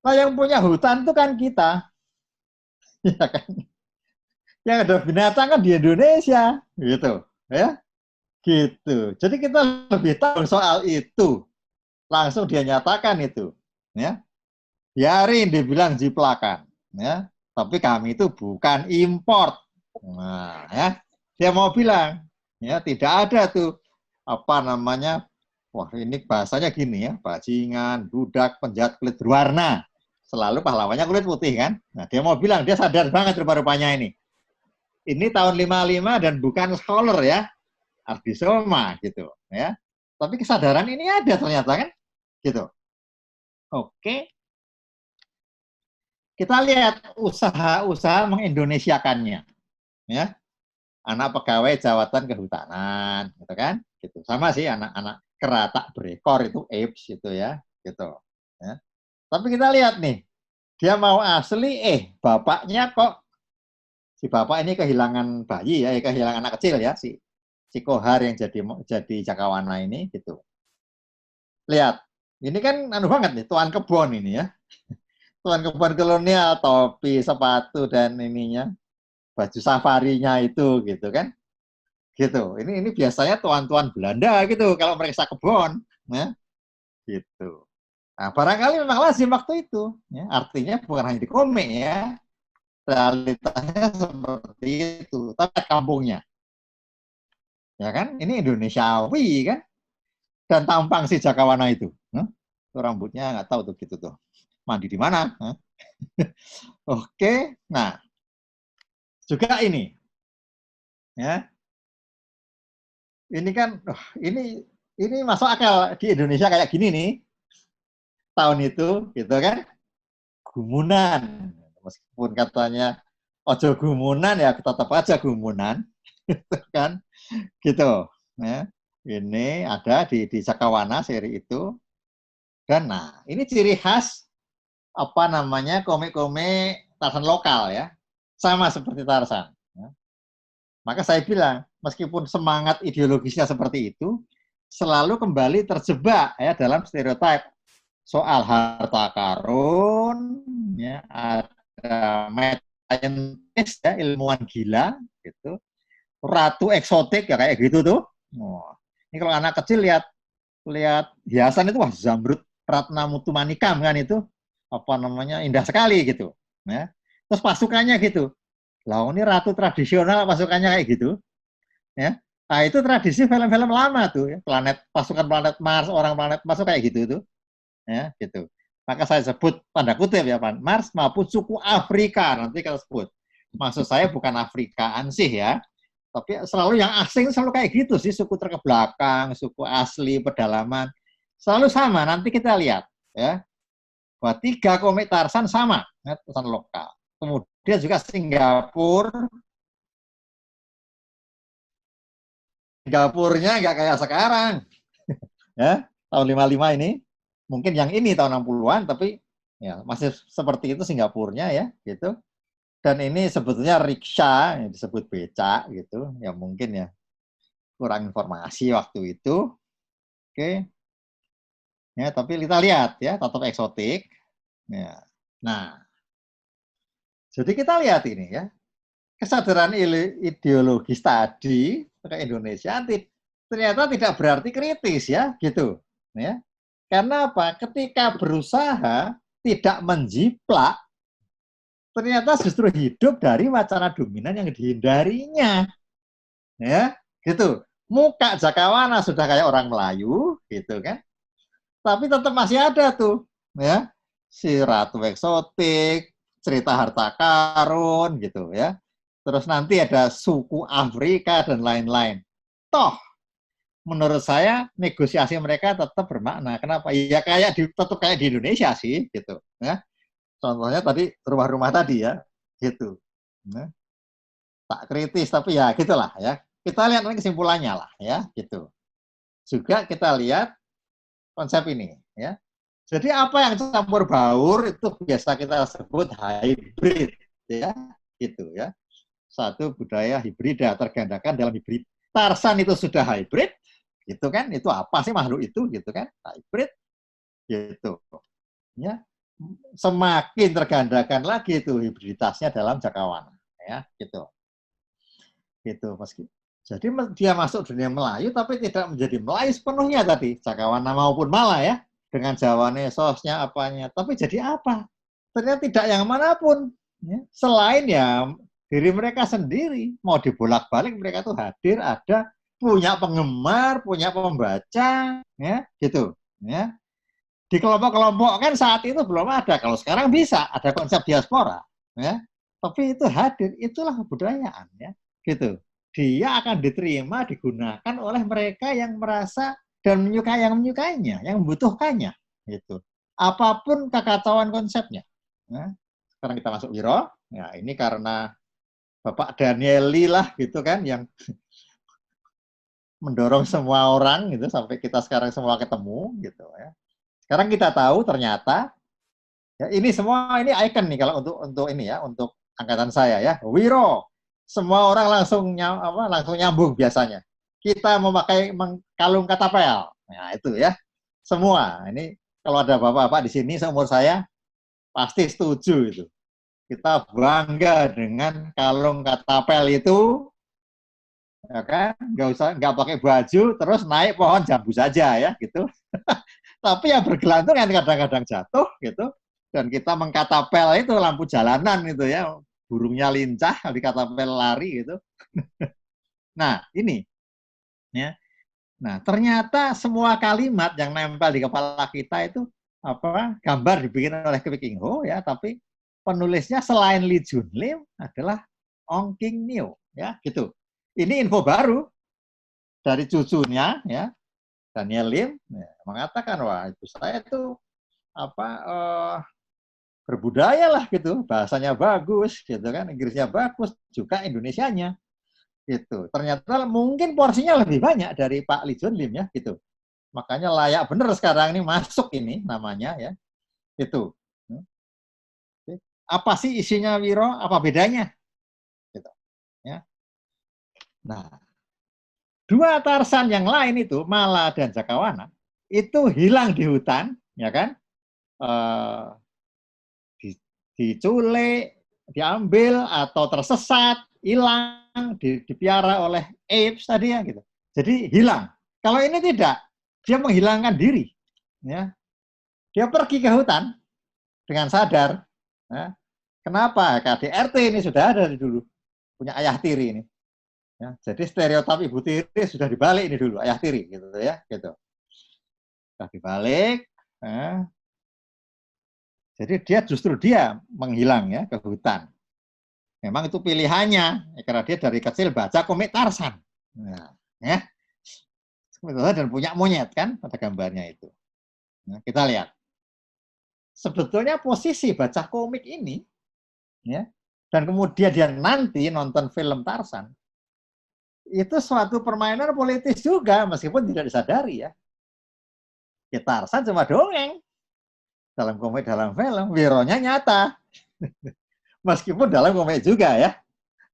B: Nah, yang punya hutan itu kan kita. Ya kan? Yang ada binatang kan di Indonesia. Gitu. Ya. Gitu. Jadi kita lebih tahu soal itu. Langsung dia nyatakan itu. Ya. Biarin dibilang jiplakan. Ya. Tapi kami itu bukan import. Nah, ya. Dia mau bilang. Ya, tidak ada tuh apa namanya. Wah, ini bahasanya gini ya, bajingan, budak, penjahat kulit berwarna. Selalu pahlawannya kulit putih kan? Nah, dia mau bilang, dia sadar banget rupa-rupanya ini. Ini tahun 55 dan bukan scholar ya, Ardi Soma gitu ya. Tapi kesadaran ini ada ternyata kan? Gitu. Oke. Kita lihat usaha-usaha mengindonesiakannya. Ya. Anak pegawai jawatan kehutanan, gitu kan? Gitu. Sama sih anak-anak keratak berekor itu apes itu ya, gitu. Ya. Tapi kita lihat nih, dia mau asli, bapaknya kok si bapak ini kehilangan bayi ya, kehilangan anak kecil ya, si Kohar yang jadi Jakawana ini gitu. Lihat, ini kan anu banget nih, tuan kebun ini ya. Tuan kebun kolonial, topi, sepatu, dan ininya, baju safarinya itu, gitu kan. Gitu. Ini biasanya tuan-tuan Belanda gitu, kalau mereka kebun. Ya, gitu. Nah, barangkali memang lazim waktu itu. Ya. Artinya bukan hanya di komik ya. Realitasnya seperti itu. Tapi kampungnya. Ya kan? Ini Indonesiawi kan? Dan tampang si Jakawana itu. Itu rambutnya nggak tahu tuh gitu tuh. Mandi di mana? Oke. Nah, juga ini. Ya. Ini kan ini masuk akal di Indonesia kayak gini nih. Tahun itu gitu kan. Gumunan. Meskipun katanya ojo gumunan ya tetap aja gumunan. Gitu kan. Gitu. Ya. Ini ada di Cakawana seri itu. Dan nah, ini ciri khas apa namanya komik-komik Tarzan lokal ya. Sama seperti Tarzan. Ya. Maka saya bilang, meskipun semangat ideologisnya seperti itu, selalu kembali terjebak ya dalam stereotip soal harta karun, ya, ada mad scientist ya, ilmuwan gila gitu. Ratu eksotik ya kayak gitu tuh. Oh. Ini kalau anak kecil lihat hiasan itu wah zamrud Ratna Mutu Manikam kan itu apa namanya indah sekali gitu. Ya. Terus pasukannya gitu. Lah ini ratu tradisional pasukannya kayak gitu. Ya. Nah, itu tradisi film-film lama tuh ya. Pasukan planet Mars, orang planet Mars kayak gitu tuh. Ya, gitu. Maka saya sebut tanda kutip ya Pak, Mars maupun suku Afrika nanti kalau sebut. Maksud saya bukan Afrikaan sih ya, tapi selalu yang asing selalu kayak gitu sih, suku terbelakang, suku asli, pedalaman. Selalu sama, nanti kita lihat ya. Bahwa 3 komik Tarzan sama, ya, Tarzan lokal. Kemudian juga Singapurnya nggak kayak sekarang. Ya, tahun 55 ini. Mungkin yang ini tahun 60-an, tapi ya masih seperti itu Singapurnya ya, gitu. Dan ini sebetulnya riksha, yang disebut becak gitu, ya mungkin ya kurang informasi waktu itu. Oke. Ya, tapi kita lihat ya, tetap eksotik. Ya. Nah, jadi kita lihat ini ya, kesadaran ideologis tadi ke Indonesia ternyata tidak berarti kritis ya, gitu. Ya. Karena apa? Ketika berusaha tidak menjiplak, ternyata justru hidup dari wacana dominan yang dihindarinya. Ya, gitu. Muka Jakawana sudah kayak orang Melayu, gitu kan? Tapi tetap masih ada tuh, ya. Si Ratu Eksotik, cerita harta karun, gitu ya. Terus nanti ada suku Afrika dan lain-lain. Toh, menurut saya negosiasi mereka tetap bermakna. Kenapa? Ya tetap kayak di Indonesia sih, gitu. Ya. Contohnya tadi rumah-rumah tadi ya, gitu. Ya. Tak kritis, tapi ya gitulah ya. Kita lihat nanti kesimpulannya lah ya, gitu. Juga kita lihat konsep ini ya. Jadi apa yang campur baur itu biasa kita sebut hybrid ya, gitu ya. Satu budaya hibrida tergandakan dalam hibrid. Tarzan itu sudah hybrid, gitu kan? Itu apa sih makhluk itu, gitu kan? Hybrid, gitu. Ya, semakin tergandakan lagi itu hibriditasnya dalam Jakawana, ya, gitu. Gitu, meski. Jadi dia masuk dunia Melayu, tapi tidak menjadi Melayu sepenuhnya tadi, Jakawana maupun Mala ya, dengan Jawane, sosnya, apanya. Tapi jadi apa? Ternyata tidak yang manapun. Ya. Selain ya diri mereka sendiri, mau dibolak-balik mereka tuh hadir, ada, punya penggemar, punya pembaca, ya, gitu. Ya. Di kelompok-kelompok kan saat itu belum ada. Kalau sekarang bisa, ada konsep diaspora. Ya. Tapi itu hadir, itulah kebudayaan. Ya. Gitu. Dia akan diterima, digunakan oleh mereka yang merasa dan menyukainya, yang membutuhkannya. Gitu. Apapun kekacauan konsepnya. Ya. Sekarang kita masuk Wiro. Ya, ini karena Bapak Danieli lah gitu kan yang mendorong semua orang gitu sampai kita sekarang semua ketemu gitu ya. Sekarang kita tahu ternyata ya ini semua ini icon nih kalau untuk ini ya, untuk angkatan saya ya. Wiro. Semua orang langsung nyambung biasanya. Kita memakai kalung katapel. Nah, itu ya. Semua. Ini kalau ada bapak-bapak di sini seumur saya pasti setuju itu. Kita bangga dengan kalung katapel itu, ya kan? Nggak pakai baju, terus naik pohon jambu saja ya, gitu. Tapi yang bergelantungan kadang-kadang jatuh, gitu. Dan kita mengkatapel itu lampu jalanan itu ya, burungnya lincah, dikatapel lari gitu. Nah ini, ya. Nah ternyata semua kalimat yang nempel di kepala kita itu apa gambar dibikin oleh Kwik Ing Ho ya, tapi penulisnya selain Lee Jun Lim adalah Ong King Nio ya gitu. Ini info baru dari cucunya ya, Daniel Lim ya, mengatakan wah itu saya itu apa berbudaya lah gitu, bahasanya bagus gitu kan, Inggrisnya bagus juga Indonesianya gitu. Ternyata mungkin porsinya lebih banyak dari Pak Lee Jun Lim ya gitu. Makanya layak bener sekarang ini masuk ini namanya ya itu. Apa sih isinya Wiro? Apa bedanya? Gitu. Ya. Nah, dua Tarsan yang lain itu Mala dan Jakawana itu hilang di hutan, ya kan? Diculik, diambil atau tersesat, hilang, dipiara oleh apes tadi ya gitu. Jadi hilang. Kalau ini tidak, dia menghilangkan diri, ya. Dia pergi ke hutan dengan sadar. Ya. Kenapa? KDRT ini sudah ada dari dulu, punya ayah tiri ini. Ya, jadi stereotip ibu tiri sudah dibalik ini dulu, ayah tiri gitu ya, gitu. Sudah dibalik. Ya. Jadi dia menghilang ya ke hutan. Memang itu pilihannya, karena dia dari kecil baca komik Tarsan. Nah, ya. Dan punya monyet kan, pada gambarnya itu. Nah, kita lihat. Sebetulnya posisi baca komik ini, ya, dan kemudian dia nanti nonton film Tarsan, itu suatu permainan politis juga, meskipun tidak disadari ya. Ya Tarsan cuma dongeng. Dalam komik, dalam film, Wironya nyata. Meskipun dalam komik juga ya.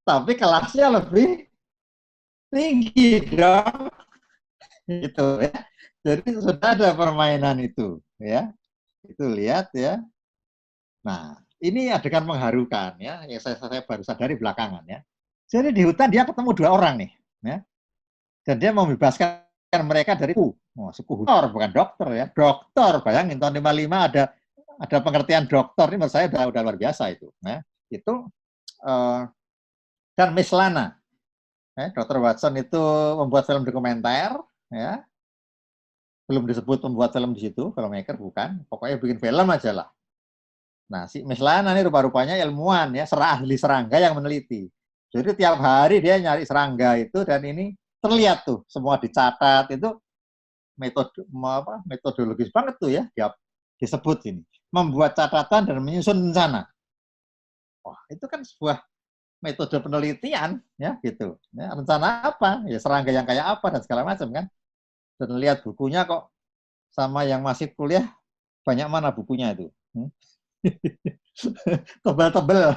B: Tapi kelasnya lebih tinggi dong. Itu ya. Jadi sudah ada permainan itu ya. Itu lihat ya. Nah, ini adegan mengharukan ya, yang saya baru sadari belakangan ya. Jadi di hutan dia ketemu dua orang nih, ya. Dan dia membebaskan mereka dari suku Hutor, bukan dokter ya, dokter. Bayangin tahun 55 ada pengertian dokter ini menurut saya udah luar biasa itu. Ya. Itu dan Miss Lana, ya, Dr. Watson itu membuat film dokumenter, ya. Belum disebut membuat film di situ, filmmaker bukan, pokoknya bikin film aja lah. Nah, si Miss Lana ini rupa-rupanya ilmuwan ya, ahli serangga yang meneliti. Jadi tiap hari dia nyari serangga itu dan ini terlihat tuh semua dicatat itu metodologis banget tuh ya, dia disebut ini. Membuat catatan dan menyusun rencana. Wah, itu kan sebuah metode penelitian ya gitu. Ya, rencana apa? Ya serangga yang kayak apa dan segala macam kan. Dan lihat bukunya kok sama yang masih kuliah banyak mana bukunya itu. Tebal-tebal.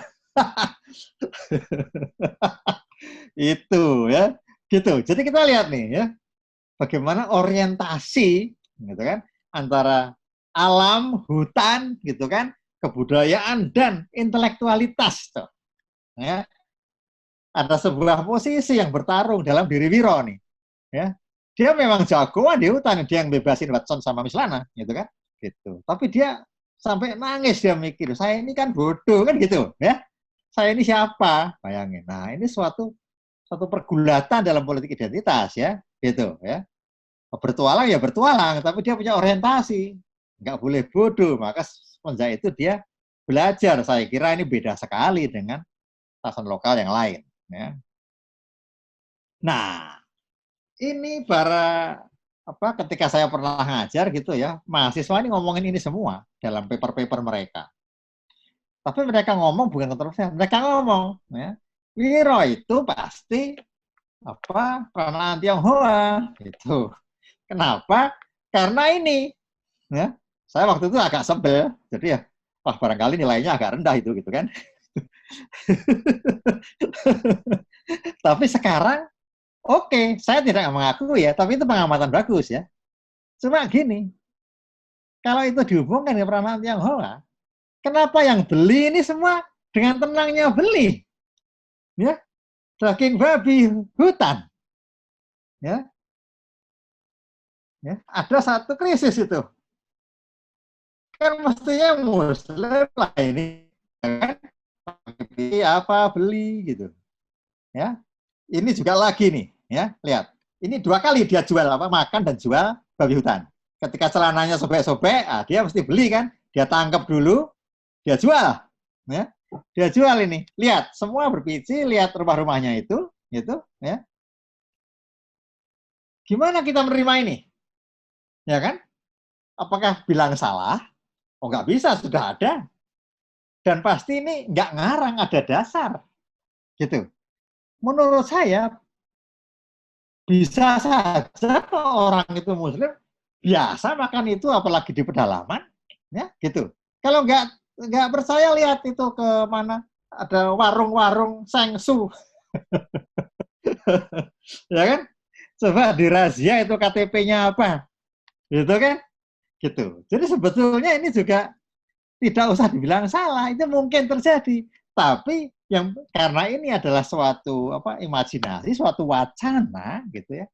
B: Itu ya, gitu. Jadi kita lihat nih ya, bagaimana orientasi gitu kan antara alam, hutan gitu kan, kebudayaan dan intelektualitas tuh. Ya. Ada sebuah posisi yang bertarung dalam diri Wiro nih. Ya. Dia memang jagoan di hutan, dia yang bebasin Watson sama Miss Lana gitu kan. Gitu. Tapi dia sampai nangis, dia mikir, saya ini kan bodoh kan gitu ya. Saya ini siapa? Bayangin. Nah, ini suatu pergulatan dalam politik identitas ya, gitu ya. Bertualang ya bertualang, tapi dia punya orientasi. Nggak boleh bodoh, maka semenjak itu dia belajar. Saya kira ini beda sekali dengan Tarsan lokal yang lain ya. Nah, ini ketika saya pernah ngajar gitu ya, mahasiswa ini ngomongin ini semua dalam paper-paper mereka. Tapi mereka ngomong bukan kontroversial, mereka ngomong ya, Wiro itu pasti pranaan Tionghoa gitu. Kenapa? Karena ini ya, saya waktu itu agak sebel, jadi ya barangkali nilainya agak rendah itu gitu kan. Tapi sekarang oke, saya tidak mengaku ya, tapi itu pengamatan bagus ya. Cuma gini, kalau itu dihubungkan dengan peranaan Tionghoa, kenapa yang beli ini semua dengan tenangnya beli? Ya, daging babi hutan. Ya, ya, ada satu krisis itu. Kan mestinya Muslim lah ini, kan? Apa beli gitu. Ya, ini juga lagi nih, ya, lihat. Ini 2 kali dia jual apa, makan dan jual babi hutan. Ketika celananya sobek-sobek, dia mesti beli kan? Dia tangkap dulu, dia jual, ya. Dia jual ini. Lihat, semua berpikir, lihat rumah-rumahnya itu, gitu, ya. Gimana kita menerima ini? Ya kan? Apakah bilang salah? Oh, nggak bisa, sudah ada. Dan pasti ini nggak ngarang, ada dasar. Gitu. Menurut saya, bisa saja orang itu Muslim, biasa makan itu, apalagi di pedalaman. Ya, gitu. Kalau nggak percaya, lihat itu ke mana, ada warung-warung sengsu. Ya kan? Coba dirazia itu KTP-nya apa. Gitu kan? Gitu. Jadi sebetulnya ini juga tidak usah dibilang salah, itu mungkin terjadi. Tapi yang karena ini adalah suatu imajinasi, suatu wacana gitu ya.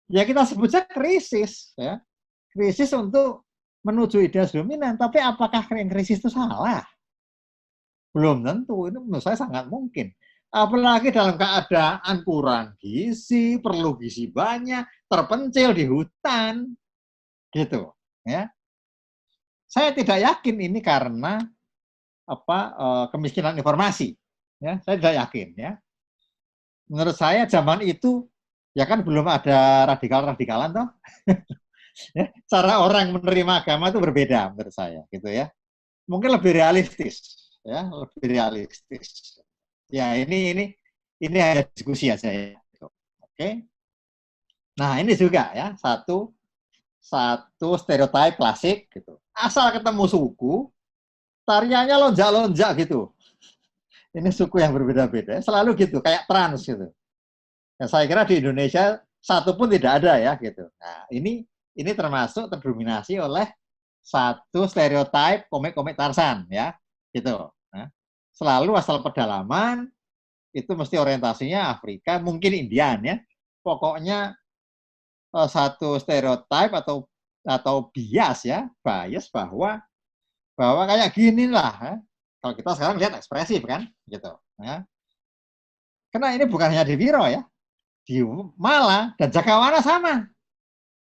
B: Ya kita sebutnya krisis ya. Krisis untuk menuju ideas dominan, tapi apakah yang krisis itu salah? Belum tentu, itu menurut saya sangat mungkin. Apalagi dalam keadaan kurang gizi, perlu gizi banyak, terpencil di hutan, gitu ya. Saya tidak yakin ini karena kemiskinan informasi. Ya, saya tidak yakin. Ya. Menurut saya zaman itu ya kan belum ada radikal-radikalan toh. Ya, cara orang menerima agama itu berbeda menurut saya, gitu ya. Mungkin lebih realistis, ya, lebih realistis. Ya ini hanya diskusi aja ya. Oke. Nah ini juga ya satu stereotip klasik gitu. Asal ketemu suku, tariannya lonjak-lonjak gitu. Ini suku yang berbeda-beda, selalu gitu, kayak trans gitu. Dan saya kira di Indonesia satu pun tidak ada ya gitu. Nah ini termasuk terdominasi oleh satu stereotip komik-komik Tarzan ya, gitu. Nah, selalu asal pedalaman itu mesti orientasinya Afrika, mungkin Indian ya. Pokoknya satu stereotip atau bias ya, bias bahwa kayak gini lah. Ya. Kalau kita sekarang lihat ekspresif kan, gitu. Ya. Karena ini bukan hanya di Wiro ya, di Malang dan Jakawana sama.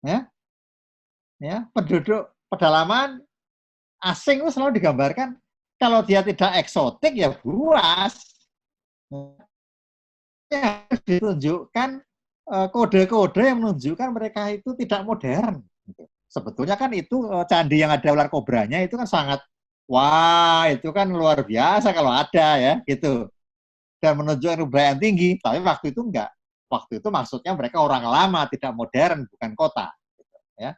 B: Ya, ya penduduk pedalaman asing itu selalu digambarkan kalau dia tidak eksotik ya buas. Ya, ditunjukkan kode-kode yang menunjukkan mereka itu tidak modern. Sebetulnya kan itu candi yang ada ular kobranya itu kan sangat wah, itu kan luar biasa kalau ada ya gitu. Dan menunjukkan kebudayaan tinggi, tapi waktu itu enggak. Waktu itu maksudnya mereka orang lama, tidak modern, bukan kota. Gitu, ya.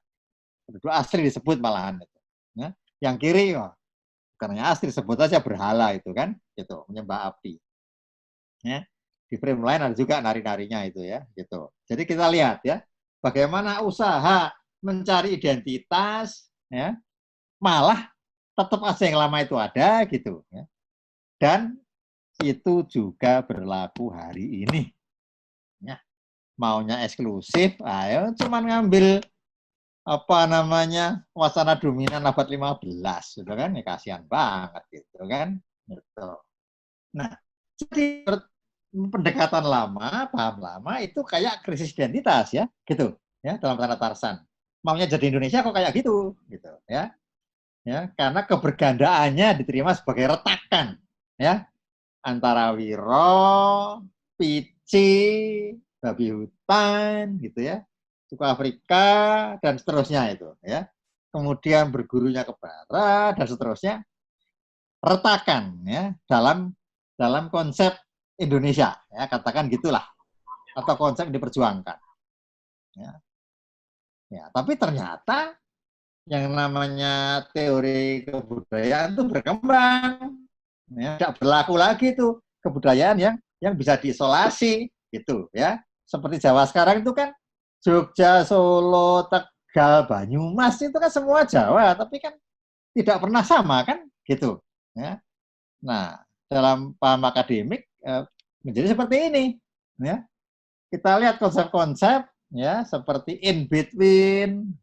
B: Penduduk asli disebut malahan. Gitu, ya. Yang kiri, bukan hanya asli, sebut saja berhala itu kan, gitu, menyembah api. Ya. Di frame lain ada juga nari-narinya itu ya, gitu. Jadi kita lihat ya, bagaimana usaha mencari identitas, ya, malah tetap aja yang lama itu ada, gitu. Ya. Dan itu juga berlaku hari ini. Ya. Maunya eksklusif, ayo cuman ngambil wacana dominan abad 15 gitu kan, ya kasihan banget gitu kan. Gitu. Nah, jadi pendekatan lama, paham lama itu kayak krisis identitas ya, gitu ya dalam tanda Tarzan. Maunya jadi Indonesia kok kayak gitu ya. Ya, karena kebergandaannya diterima sebagai retakan ya antara Wiro, Pici, babi hutan, gitu ya, suku Afrika dan seterusnya itu, ya. Kemudian bergurunya ke barat dan seterusnya, retakan ya dalam konsep Indonesia, ya katakan gitulah, atau konsep yang diperjuangkan. Ya. Ya, tapi ternyata yang namanya teori kebudayaan itu berkembang. Ya, tidak berlaku lagi itu kebudayaan yang bisa diisolasi gitu ya. Seperti Jawa sekarang itu kan Jogja, Solo, Tegal, Banyumas itu kan semua Jawa, tapi kan tidak pernah sama kan, gitu. Ya. Nah, dalam paham akademik menjadi seperti ini. Ya. Kita lihat konsep-konsep ya seperti in between,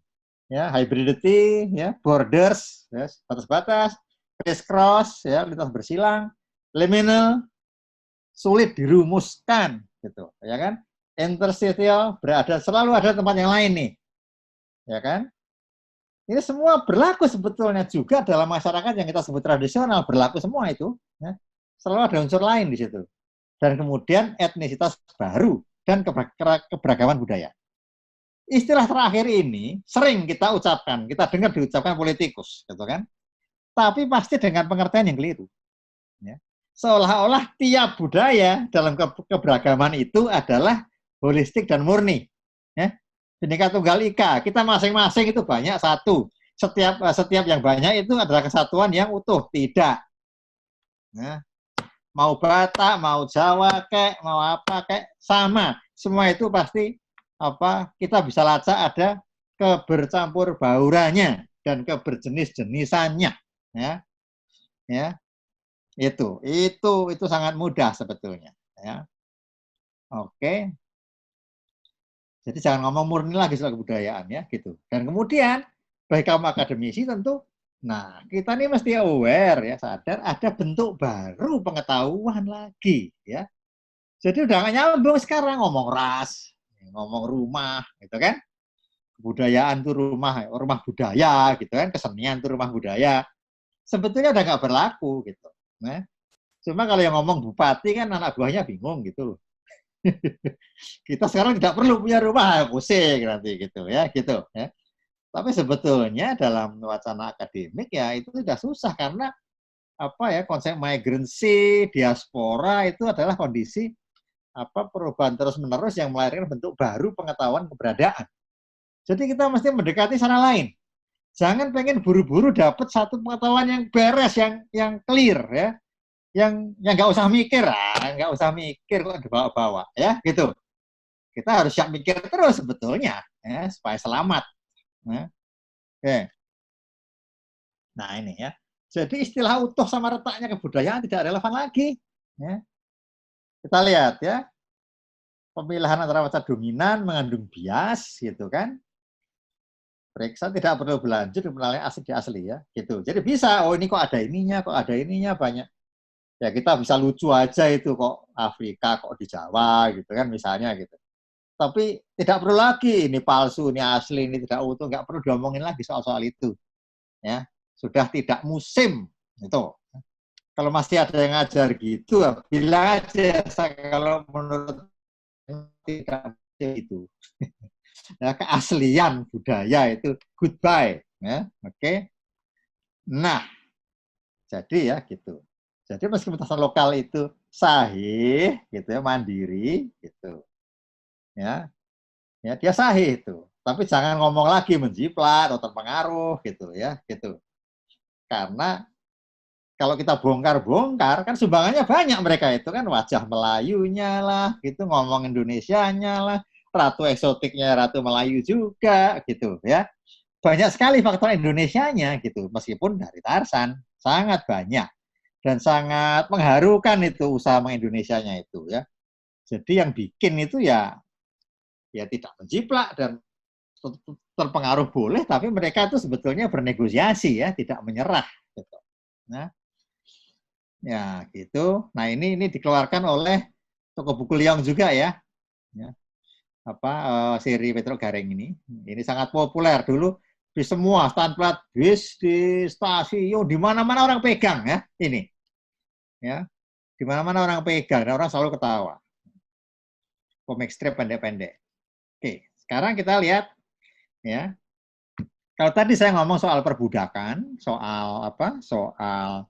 B: ya hybridity, ya borders, ya, batas-batas, criss-cross, ya lintas bersilang, liminal, sulit dirumuskan, gitu, ya kan? Interstitial selalu ada tempat yang lain nih, ya kan? Ini semua berlaku sebetulnya juga dalam masyarakat yang kita sebut tradisional, berlaku semua itu, ya. Selalu ada unsur lain di situ. Dan kemudian etnisitas baru dan keberagaman budaya. Istilah terakhir ini sering kita ucapkan, kita dengar diucapkan politikus, gitu kan? Tapi pasti dengan pengertian yang keliru. Ya. Seolah-olah tiap budaya dalam keberagaman itu adalah holistik dan murni. Ya. Bhinneka Tunggal Ika, kita masing-masing itu banyak satu. Setiap yang banyak itu adalah kesatuan yang utuh. Tidak. Ya. Mau Batak, mau Jawa, kek, mau apa, kek, sama. Semua itu pasti kita bisa lacak ada kebercampur baurannya dan keberjenis-jenisannya. Ya. Ya. Itu sangat mudah sebetulnya, ya. Oke. Jadi jangan ngomong murni lagi soal kebudayaan, ya, gitu. Dan kemudian bagi kaum akademisi tentu, nah kita ini mesti aware, ya, sadar ada bentuk baru pengetahuan lagi, ya. Jadi udah nggak nyambung sekarang ngomong ras, ngomong rumah, gitu kan? Kebudayaan tuh rumah budaya, gitu kan? Kesenian tuh rumah budaya. Sebetulnya udah nggak berlaku, gitu. Nah, cuma kalau yang ngomong bupati kan anak buahnya bingung gitu loh. Kita sekarang tidak perlu punya rumah, pusing nanti gitu ya, gitu ya. Tapi sebetulnya dalam wacana akademik ya itu sudah susah karena konsep migrancy, diaspora itu adalah kondisi perubahan terus-menerus yang melahirkan bentuk baru pengetahuan keberadaan. Jadi kita mesti mendekati sana lain. Jangan pengen buru-buru dapat satu pengetahuan yang beres, yang clear ya. Yang nggak usah mikir, nggak usah mikir kok dibawa-bawa, ya gitu. Kita harus siap mikir terus sebetulnya, ya, supaya selamat. Ya. Oke. Nah ini ya. Jadi istilah utuh sama retaknya kebudayaan tidak relevan lagi. Ya. Kita lihat ya, pemilihan antara waca dominan mengandung bias, gitu kan. Periksa tidak perlu berlanjut menilai asli ya, gitu. Jadi bisa, oh ini kok ada ininya banyak. Ya kita bisa lucu aja itu kok Afrika kok di Jawa gitu kan misalnya gitu. Tapi tidak perlu lagi ini palsu, ini asli, ini tidak utuh, nggak perlu diomongin lagi soal-soal itu. Ya, sudah tidak musim itu. Kalau masih ada yang ngajar gitu, bilang aja kalau menurut tidak itu. Ya, keaslian budaya itu goodbye, ya. Oke. Nah, jadi ya gitu. Jadi meskipun tasan lokal itu sahih, gitu ya, mandiri, gitu, ya dia sahih itu. Tapi jangan ngomong lagi menjiplak atau terpengaruh, gitu ya, gitu. Karena kalau kita bongkar-bongkar, kan sumbangannya banyak mereka itu kan wajah Melayunya lah, gitu, ngomong Indonesianya lah, ratu eksotiknya ratu Melayu juga, gitu ya. Banyak sekali faktor Indonesianya, gitu, meskipun dari Tarsan sangat banyak. Dan sangat mengharukan itu usaha mengindonesianya itu ya. Jadi yang bikin itu ya tidak menjiplak dan terpengaruh boleh, tapi mereka itu sebetulnya bernegosiasi ya, tidak menyerah gitu. Nah, ya gitu. Nah ini dikeluarkan oleh toko buku Liong juga ya. Seri Petro Gareng ini sangat populer dulu di semua stand-plat bis, di stasiun, di mana-mana orang pegang ya ini. Ya, di mana-mana orang pegang dan orang selalu ketawa. Komik strip pendek-pendek. Oke, sekarang kita lihat ya. Kalau tadi saya ngomong soal perbudakan, soal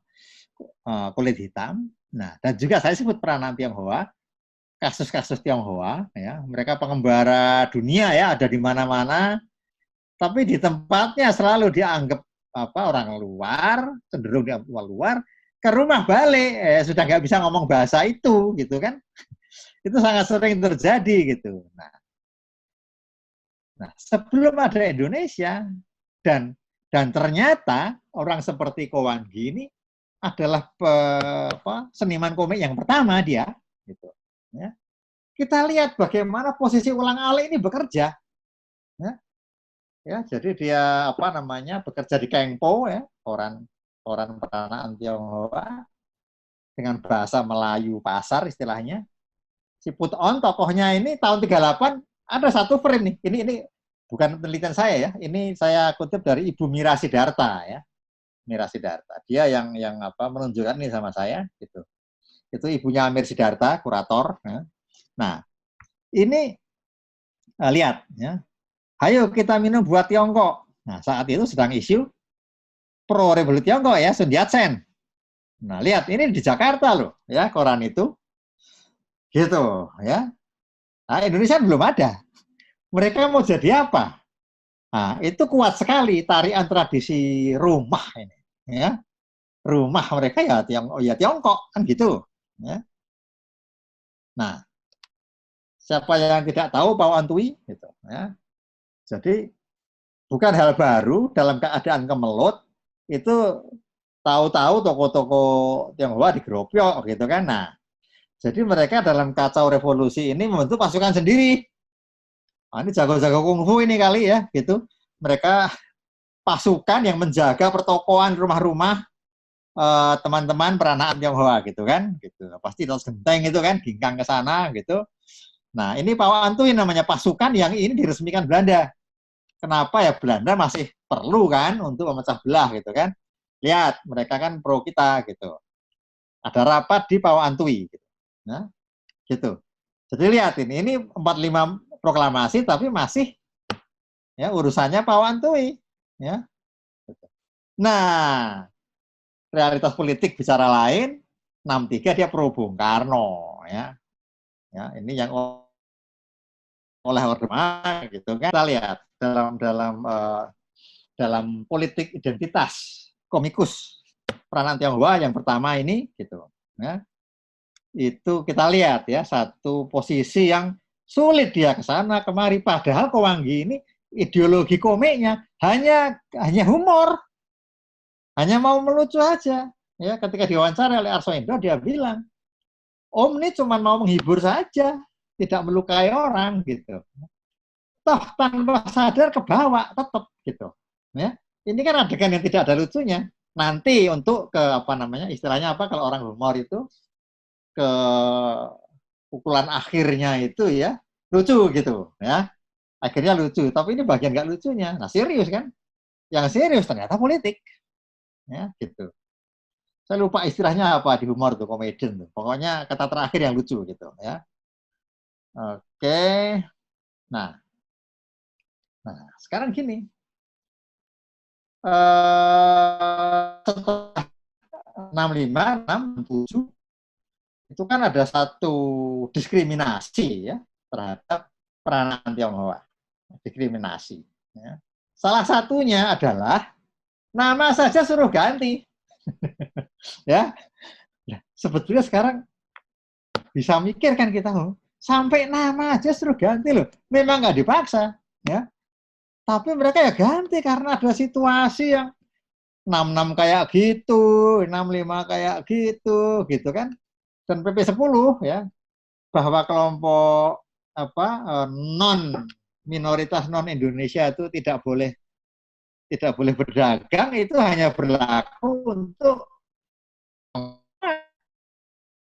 B: kulit hitam. Nah, dan juga saya sebut peranan Tionghoa, kasus-kasus Tionghoa ya, mereka pengembara dunia ya, ada di mana-mana. Tapi di tempatnya selalu dianggap orang luar, cenderung dianggap luar, ke rumah balik sudah nggak bisa ngomong bahasa itu gitu kan. Itu sangat sering terjadi gitu. Nah, sebelum ada Indonesia dan ternyata orang seperti Kowanggi ini adalah seniman komik yang pertama dia, gitu. Ya. Kita lihat bagaimana posisi ulang-alik ini bekerja. Ya, jadi dia bekerja di Kengpo, ya, orang peranaan Tionghoa dengan bahasa Melayu pasar istilahnya. Si Put On tokohnya ini tahun 38 ada satu frame nih. Ini bukan penelitian saya ya. Ini saya kutip dari Ibu Mira Sidarta ya. Mira Sidarta. Dia yang menunjukkan ini sama saya gitu. Itu ibunya Amir Sidarta, kurator. Ya. Nah, ini lihat ya. Ayo kita minum buat Tiongkok. Nah, saat itu sedang isu pro revolusi Tiongkok ya, Sun Yat-sen. Nah, lihat ini di Jakarta loh, ya, koran itu. Gitu, ya. Nah, Indonesia belum ada. Mereka mau jadi apa? Nah, itu kuat sekali tarian tradisi rumah ini, ya. Rumah mereka ya Tiongkok kan gitu, ya. Nah, siapa yang tidak tahu Pawawan Tui gitu, ya. Jadi bukan hal baru dalam keadaan kemelut itu tahu-tahu toko-toko Tionghoa digerobyok gitu kan. Nah, jadi mereka dalam kacau revolusi ini membentuk pasukan sendiri. Nah, ini jago-jago kungfu ini kali ya gitu. Mereka pasukan yang menjaga pertokoan rumah-rumah teman-teman peranaan Tionghoa gitu kan. Gitu. Pasti terus genteng itu kan, gingkang ke sana gitu. Nah, ini Pawawan Tui namanya pasukan yang ini diresmikan Belanda. Kenapa ya Belanda masih perlu kan untuk memecah belah gitu kan. Lihat, mereka kan pro kita gitu. Ada rapat di Pawawan Tui gitu. Nah, gitu. Jadi lihat ini 45 proklamasi tapi masih ya urusannya Pawawan Tui ya. Nah, realitas politik bicara lain, 63 dia pro Bung Karno ya. Ya, ini yang oleh Orde Baru gitu kan. Kita lihat dalam politik identitas komikus peranan Tionghoa yang pertama ini gitu ya. Itu kita lihat ya satu posisi yang sulit dia ke sana kemari, padahal Kowanggi ini ideologi komiknya hanya humor, hanya mau melucu aja ya. Ketika diwawancara oleh Arswendo dia bilang Om ini cuma mau menghibur saja, tidak melukai orang gitu. Toh tanpa sadar kebawa tetap gitu ya. Ini kan adegan yang tidak ada lucunya. Nanti untuk ke istilahnya kalau orang humor itu ke pukulan akhirnya itu ya lucu gitu ya. Akhirnya lucu, tapi ini bagian nggak lucunya. Nah, serius kan? Yang serius ternyata politik. Ya, gitu. Saya lupa istilahnya apa di humor tuh, komedian tuh. Pokoknya kata terakhir yang lucu gitu ya. Oke. Nah, sekarang gini. Setelah 65, 67 itu kan ada satu diskriminasi ya terhadap peranan Tionghoa. Diskriminasi. Ya. Salah satunya adalah nama saja suruh ganti. Ya. Sebetulnya sekarang bisa mikir kan kita, sampai nama aja suruh ganti loh. Memang nggak dipaksa. Ya. Tapi mereka ya ganti karena ada situasi yang 66 kayak gitu, 65 kayak gitu kan. Dan PP 10 ya, bahwa kelompok minoritas non Indonesia itu tidak boleh berdagang, itu hanya berlaku untuk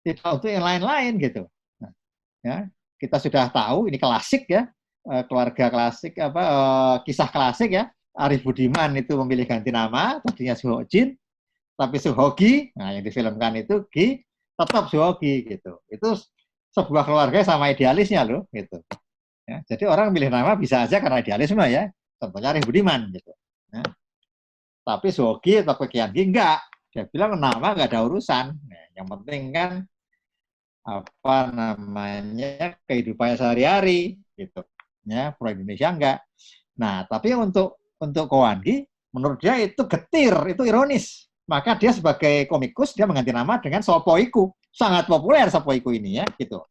B: tidak untuk yang lain-lain gitu. Nah, ya, kita sudah tahu ini klasik ya, keluarga klasik kisah klasik ya. Arif Budiman itu memilih ganti nama, tadinya Suhojin, tapi Suhogi, nah yang difilmkan itu Gi, tetap Suhogi gitu. Itu sebuah keluarga sama idealisnya loh gitu. Ya, jadi orang milih nama bisa aja karena idealisme ya. Contohnya Arif Budiman gitu. Ya. Tapi Suhogi atau Kiai Gi enggak. Dia bilang nama enggak ada urusan. Nah, yang penting kan kehidupannya sehari-hari gitu. Ya, pro Indonesia enggak. Nah, tapi untuk Kowanggi, menurut dia itu getir, itu ironis. Maka dia sebagai komikus dia mengganti nama dengan Sopoiku. Sangat populer Sopoiku ini ya, gitu.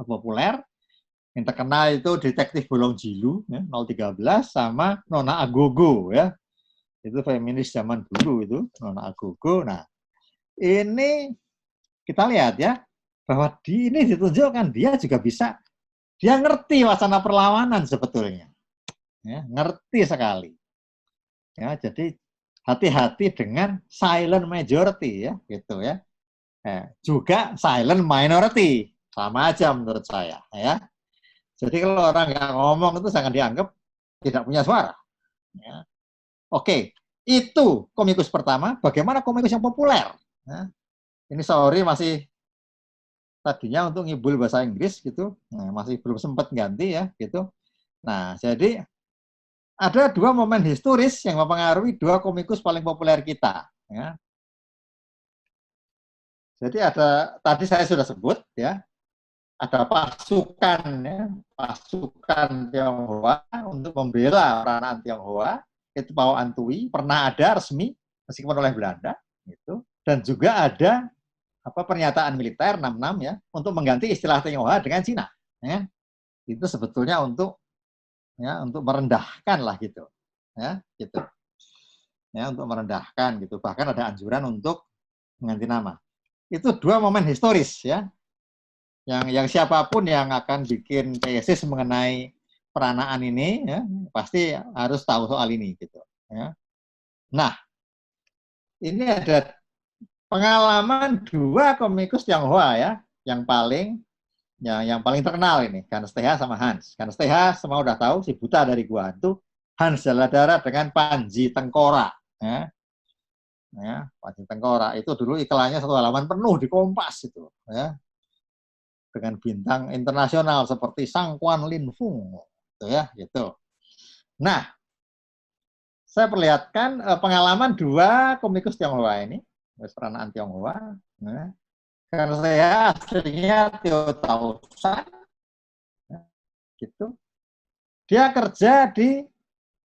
B: Populer. Yang terkenal itu Detektif Bolong Jilu, ya, 013, sama Nona Agogo, ya. Itu feminis zaman dulu itu, Nona Agogo. Nah, ini kita lihat ya, bahwa ini ditunjukkan dia juga bisa, dia ngerti wacana perlawanan sebetulnya. Ya, ngerti sekali. Ya, jadi hati-hati dengan silent majority ya, gitu ya. Juga silent minority, sama aja menurut saya ya. Jadi kalau orang nggak ngomong itu jangan dianggap tidak punya suara. Ya. Oke, itu komikus pertama. Bagaimana komikus yang populer? Ya. Ini sorry masih tadinya untuk ngibul bahasa Inggris gitu, nah, masih belum sempat ganti ya gitu. Nah, jadi ada dua momen historis yang mempengaruhi dua komikus paling populer kita. Ya. Jadi ada tadi saya sudah sebut ya, ada pasukan ya, pasukan Tionghoa untuk membela peranaan Tionghoa, itu Pao Antui pernah ada resmi meskipun oleh Belanda gitu. Dan juga ada pernyataan militer 66 ya untuk mengganti istilah Tionghoa dengan Cina ya. Itu sebetulnya untuk merendahkan lah gitu. Ya, gitu. Ya, untuk merendahkan gitu. Bahkan ada anjuran untuk mengganti nama. Itu dua momen historis ya. Yang siapapun yang akan bikin tesis mengenai peranaan ini ya, pasti harus tahu soal ini gitu ya. Nah, ini ada pengalaman dua komikus Tionghoa ya, yang paling terkenal ini, Hans Th sama Hans. Hans Th semua udah tahu, si buta dari gua hantu. Hans Jaladara dengan Panji Tengkorak ya. Ya, Panji Tengkorak itu dulu iklannya satu halaman penuh di Kompas itu ya, dengan bintang internasional seperti Sang Quan Lin Fung gitu ya, gitu. Nah, saya perlihatkan pengalaman dua komikus Tionghoa ini, peranaan Tionghoa. Nah, karena saya aslinya Tio Tausan, gitu. Dia kerja di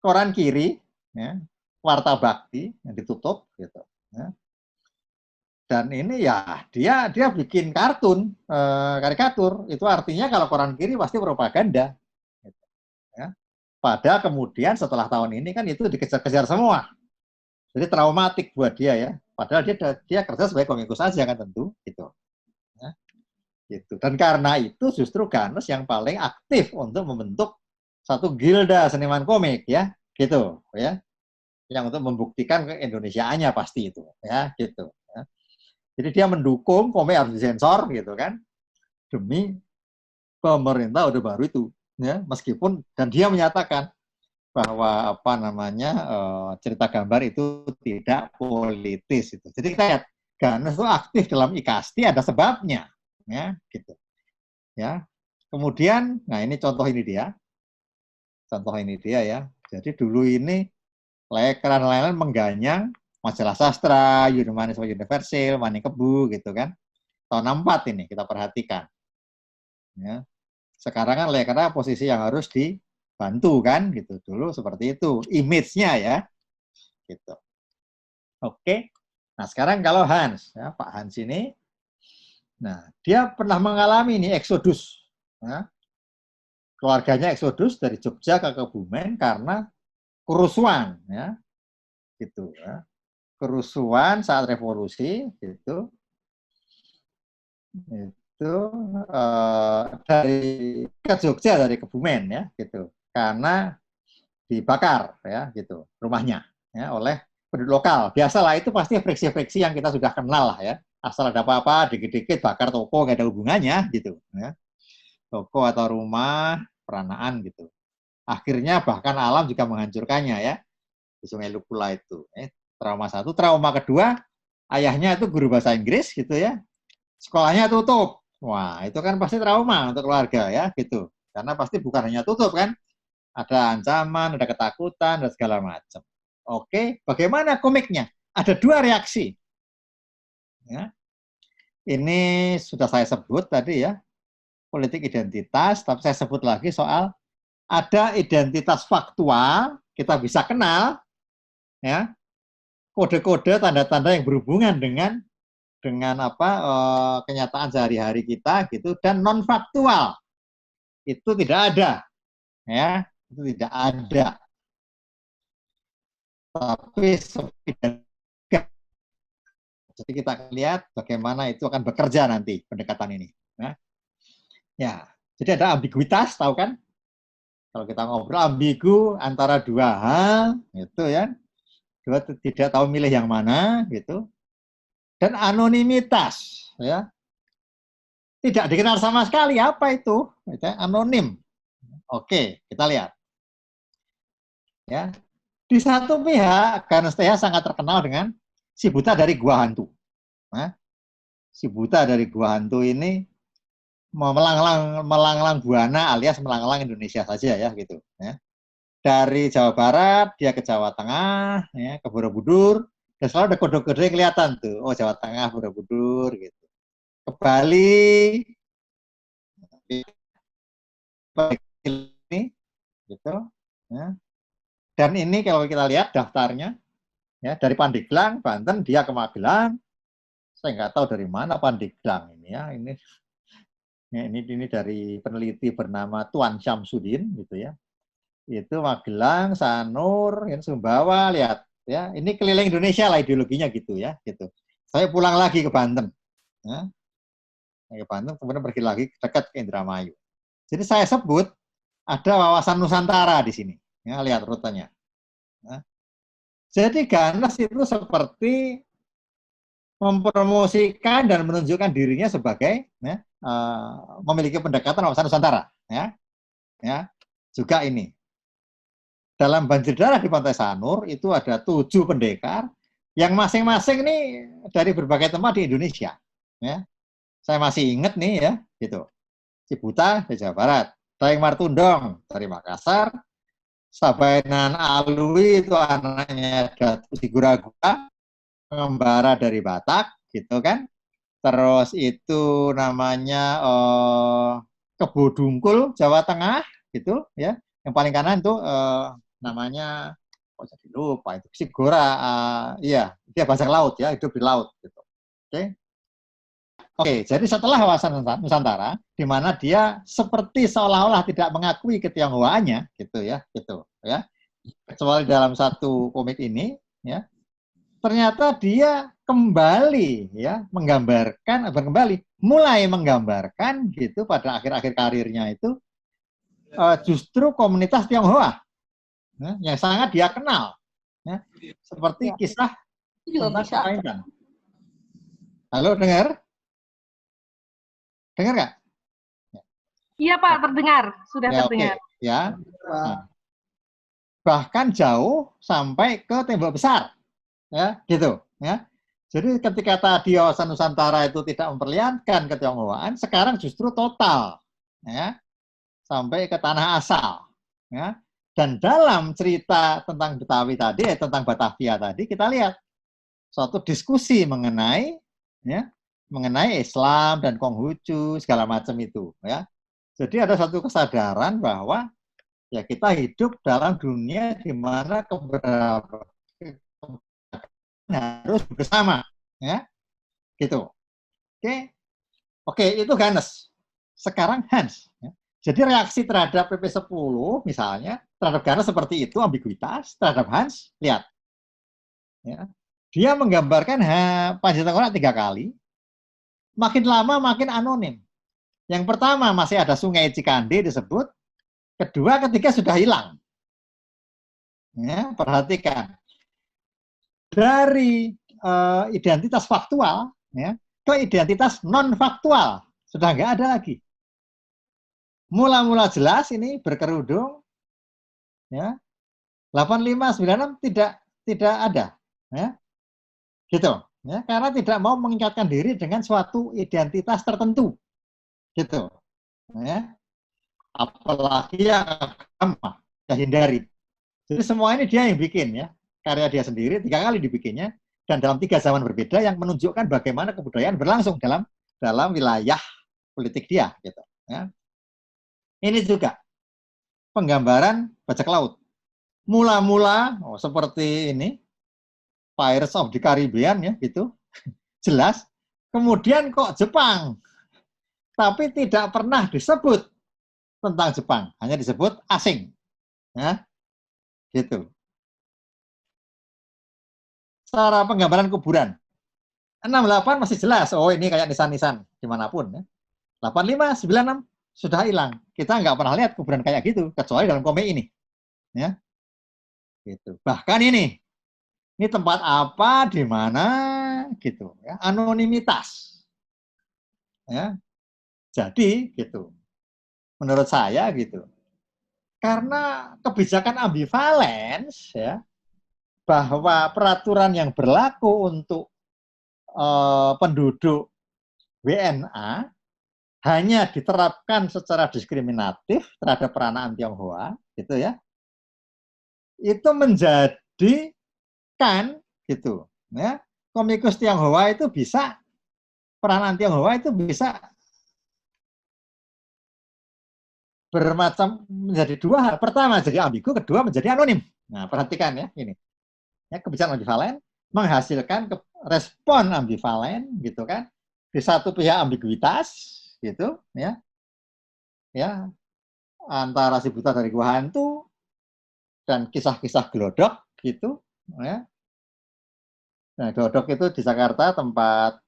B: koran kiri, ya, Warta Bakti yang ditutup, gitu. Ya. Dan ini ya dia bikin kartun, karikatur. Itu artinya kalau koran kiri pasti propaganda. Gitu. Ya. Padahal kemudian setelah tahun ini kan itu dikejar-kejar semua. Jadi traumatik buat dia ya. Padahal dia kerja sebagai komikus saja kan tentu gitu. Ya. Gitu. Dan karena itu justru Ganes yang paling aktif untuk membentuk satu gilda seniman komik ya, gitu ya. Yang untuk membuktikan ke Indonesiaannya pasti itu ya, gitu. Ya. Jadi dia mendukung komik harus disensor gitu kan, demi pemerintah Orde Baru itu ya, meskipun dan dia menyatakan bahwa cerita gambar itu tidak politis itu. Jadi kita lihat Ganes itu aktif dalam IKASTI ada sebabnya ya, gitu. Ya. Kemudian nah ini contoh ini dia. Contoh ini dia ya. Jadi dulu ini Lekeran lain mengganyang majalah sastra, Humanisme Universal, Manikebu gitu kan. Tahun 64 ini kita perhatikan. Ya. Sekarang kan Lekera posisi yang harus dibantu kan gitu. Dulu seperti itu image-nya ya. Gitu. Oke. Nah, sekarang kalau Hans, ya, Pak Hans ini nah, dia pernah mengalami ini eksodus. Ya. Keluarganya eksodus dari Jogja ke Kebumen karena kerusuhan ya. Gitu ya. Kerusuhan saat revolusi gitu. Itu dari ke Jogja dari Kebumen ya gitu. Karena dibakar ya gitu rumahnya ya oleh penduduk lokal. Biasalah itu pasti friksi-friksi yang kita sudah kenal lah ya. Asal ada apa-apa dikit-dikit bakar toko nggak ada hubungannya gitu ya. Toko atau rumah peranaan gitu. Akhirnya bahkan alam juga menghancurkannya ya di Sungai Lukula itu. Trauma satu, trauma kedua, ayahnya itu guru bahasa Inggris gitu ya. Sekolahnya tutup. Wah, itu kan pasti trauma untuk keluarga ya gitu. Karena pasti bukan hanya tutup kan, ada ancaman, ada ketakutan, dan segala macam. Oke, bagaimana komiknya? Ada dua reaksi. Ya. Ini sudah saya sebut tadi ya, politik identitas, tapi saya sebut lagi soal ada identitas faktual, kita bisa kenal, ya, kode-kode, tanda-tanda yang berhubungan dengan kenyataan sehari-hari kita gitu, dan non faktual. itu tidak ada, ya, itu tidak ada. Tapi jadi kita akan lihat bagaimana itu akan bekerja nanti pendekatan ini. Ya, jadi ada ambiguitas, tahu kan? Kalau kita ngobrol ambigu antara dua hal, itu ya, dua tidak tahu milih yang mana, gitu. Dan anonimitas, ya, tidak dikenal sama sekali apa itu, anonim. Oke, kita lihat. Ya, di satu pihak, Ganestheia sangat terkenal dengan si buta dari gua hantu. Nah, si buta dari gua hantu ini melanglang buana alias melanglang Indonesia saja ya gitu. Ya. Dari Jawa Barat dia ke Jawa Tengah, ya, ke Borobudur, dan selalu ada kode-kode kelihatan tuh. Oh, Jawa Tengah, Borobudur gitu. Ke Bali, ini, gitu. Ya. Dan ini kalau kita lihat daftarnya, ya, dari Pandeglang, Banten, dia ke Magelang. Saya nggak tahu dari mana Pandeglang ini ya. Ini dari peneliti bernama Tuan Syamsuddin gitu ya. Itu Magelang, Sanur, Sumbawa, lihat ya. Ini keliling Indonesia lah ideologinya gitu ya, gitu. Saya pulang lagi ke Banten. Ya. Ke Banten kemudian pergi lagi dekat ke Indramayu. Jadi saya sebut ada wawasan Nusantara di sini. Ya, lihat rutenya. Ya. Jadi Ganes itu seperti mempromosikan dan menunjukkan dirinya sebagai ya, memiliki pendekatan wawasan Nusantara. Ya. Juga ini. Dalam banjir darah di Pantai Sanur itu ada 7 pendekar yang masing-masing ini dari berbagai tempat di Indonesia. Ya. Saya masih ingat nih ya, gitu. Cibuta dari Jawa Barat, Daeng Martundong dari Makassar, Sabainan Alwi itu anaknya Datu Siguragura, Pengembara dari Batak, gitu kan. Terus itu namanya Kebo Dungkul, Jawa Tengah, gitu ya. Yang paling kanan itu namanya, kok jadi lupa itu, Sigora, iya, dia bajak laut ya, hidup di laut, gitu. Oke, jadi setelah wawasan Nusantara, di mana dia seperti seolah-olah tidak mengakui ketionghoaannya, gitu ya, kecuali dalam satu komik ini, ya, ternyata dia kembali, ya, mulai menggambarkan, gitu, pada akhir-akhir karirnya itu, justru komunitas Tionghoa, ya, yang sangat dia kenal, ya, seperti kisah tentang Kainan. Halo, dengar? Dengar nggak?
A: Iya Pak, terdengar, sudah
B: ya,
A: terdengar.
B: Okay. Ya, nah, bahkan jauh sampai ke tembok besar, ya, gitu, ya. Jadi ketika tadi wawasan Nusantara itu tidak memperlihatkan ketionghoaan, sekarang justru total, ya, sampai ke tanah asal, ya. Dan dalam cerita tentang Betawi tadi, tentang Batavia tadi, kita lihat suatu diskusi mengenai, ya, mengenai Islam dan Konghucu segala macam itu, ya. Jadi ada satu kesadaran bahwa ya kita hidup dalam dunia di mana keberadaan harus bersama, ya, gitu. Oke, itu Ganes. Sekarang Hans. Ya. Jadi reaksi terhadap PP10 misalnya terhadap Ganes seperti itu, ambiguitas. Terhadap Hans, lihat, ya, dia menggambarkan Panji Tengkorak 3 kali. Makin lama makin anonim. Yang pertama masih ada Sungai Cikande disebut. Kedua, ketiga sudah hilang. Ya, perhatikan. Dari identitas faktual, ya, ke identitas non-faktual. Sudah nggak ada lagi. Mula-mula jelas ini berkerudung, ya, 8596 tidak ada. Ya, gitu. Ya, karena tidak mau mengikatkan diri dengan suatu identitas tertentu. Gitu. Ya. Apalagi yang agama, ya hindari. Jadi semua ini dia yang bikin, ya, karya dia sendiri 3 kali dibikinnya dan dalam 3 zaman berbeda yang menunjukkan bagaimana kebudayaan berlangsung dalam wilayah politik dia, gitu. Ya. Ini juga penggambaran bajak laut. Mula-mula seperti ini Pirates of the Caribbean, ya, gitu, jelas. Kemudian kok Jepang, tapi tidak pernah disebut tentang Jepang, hanya disebut asing. Ya, gitu. Cara penggambaran kuburan. 68 masih jelas, oh ini kayak nisan-nisan dimanapun. Ya. 85, 96 sudah hilang. Kita nggak pernah lihat kuburan kayak gitu, kecuali dalam komik ini. Ya, gitu. Bahkan ini tempat apa, di mana, gitu. Ya. Anonimitas. Ya. Jadi, gitu. Menurut saya, gitu. Karena kebijakan ambivalens, ya, bahwa peraturan yang berlaku untuk penduduk WNA hanya diterapkan secara diskriminatif terhadap peranaan Tionghoa, gitu ya, itu menjadikan gitu, ya, komikus Tionghoa itu bisa peranaan Tionghoa itu bisa bermacam menjadi dua hal. Pertama jadi ambigu, kedua menjadi anonim. Nah, perhatikan ya ini. Ya, kebijakan ambivalen menghasilkan respon ambivalen gitu kan. Di satu pihak ambiguitas gitu ya. Ya, antara si buta dari gua hantu dan kisah-kisah gelodok gitu ya. Nah, gelodok itu di Jakarta tempat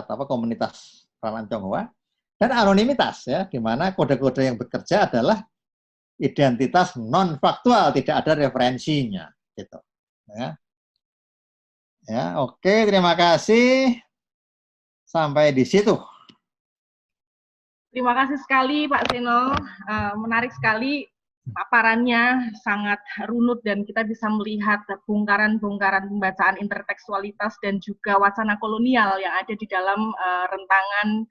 B: apa komunitas peranaan Tionghoa dan anonimitas ya, di mana kode-kode yang bekerja adalah identitas non faktual, tidak ada referensinya gitu. Ya. Ya, oke, terima kasih. Sampai di situ.
A: Terima kasih sekali Pak Seno, menarik sekali paparannya, sangat runut dan kita bisa melihat bongkaran-bongkaran pembacaan intertekstualitas dan juga wacana kolonial yang ada di dalam rentangan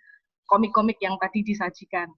A: komik-komik yang tadi disajikan.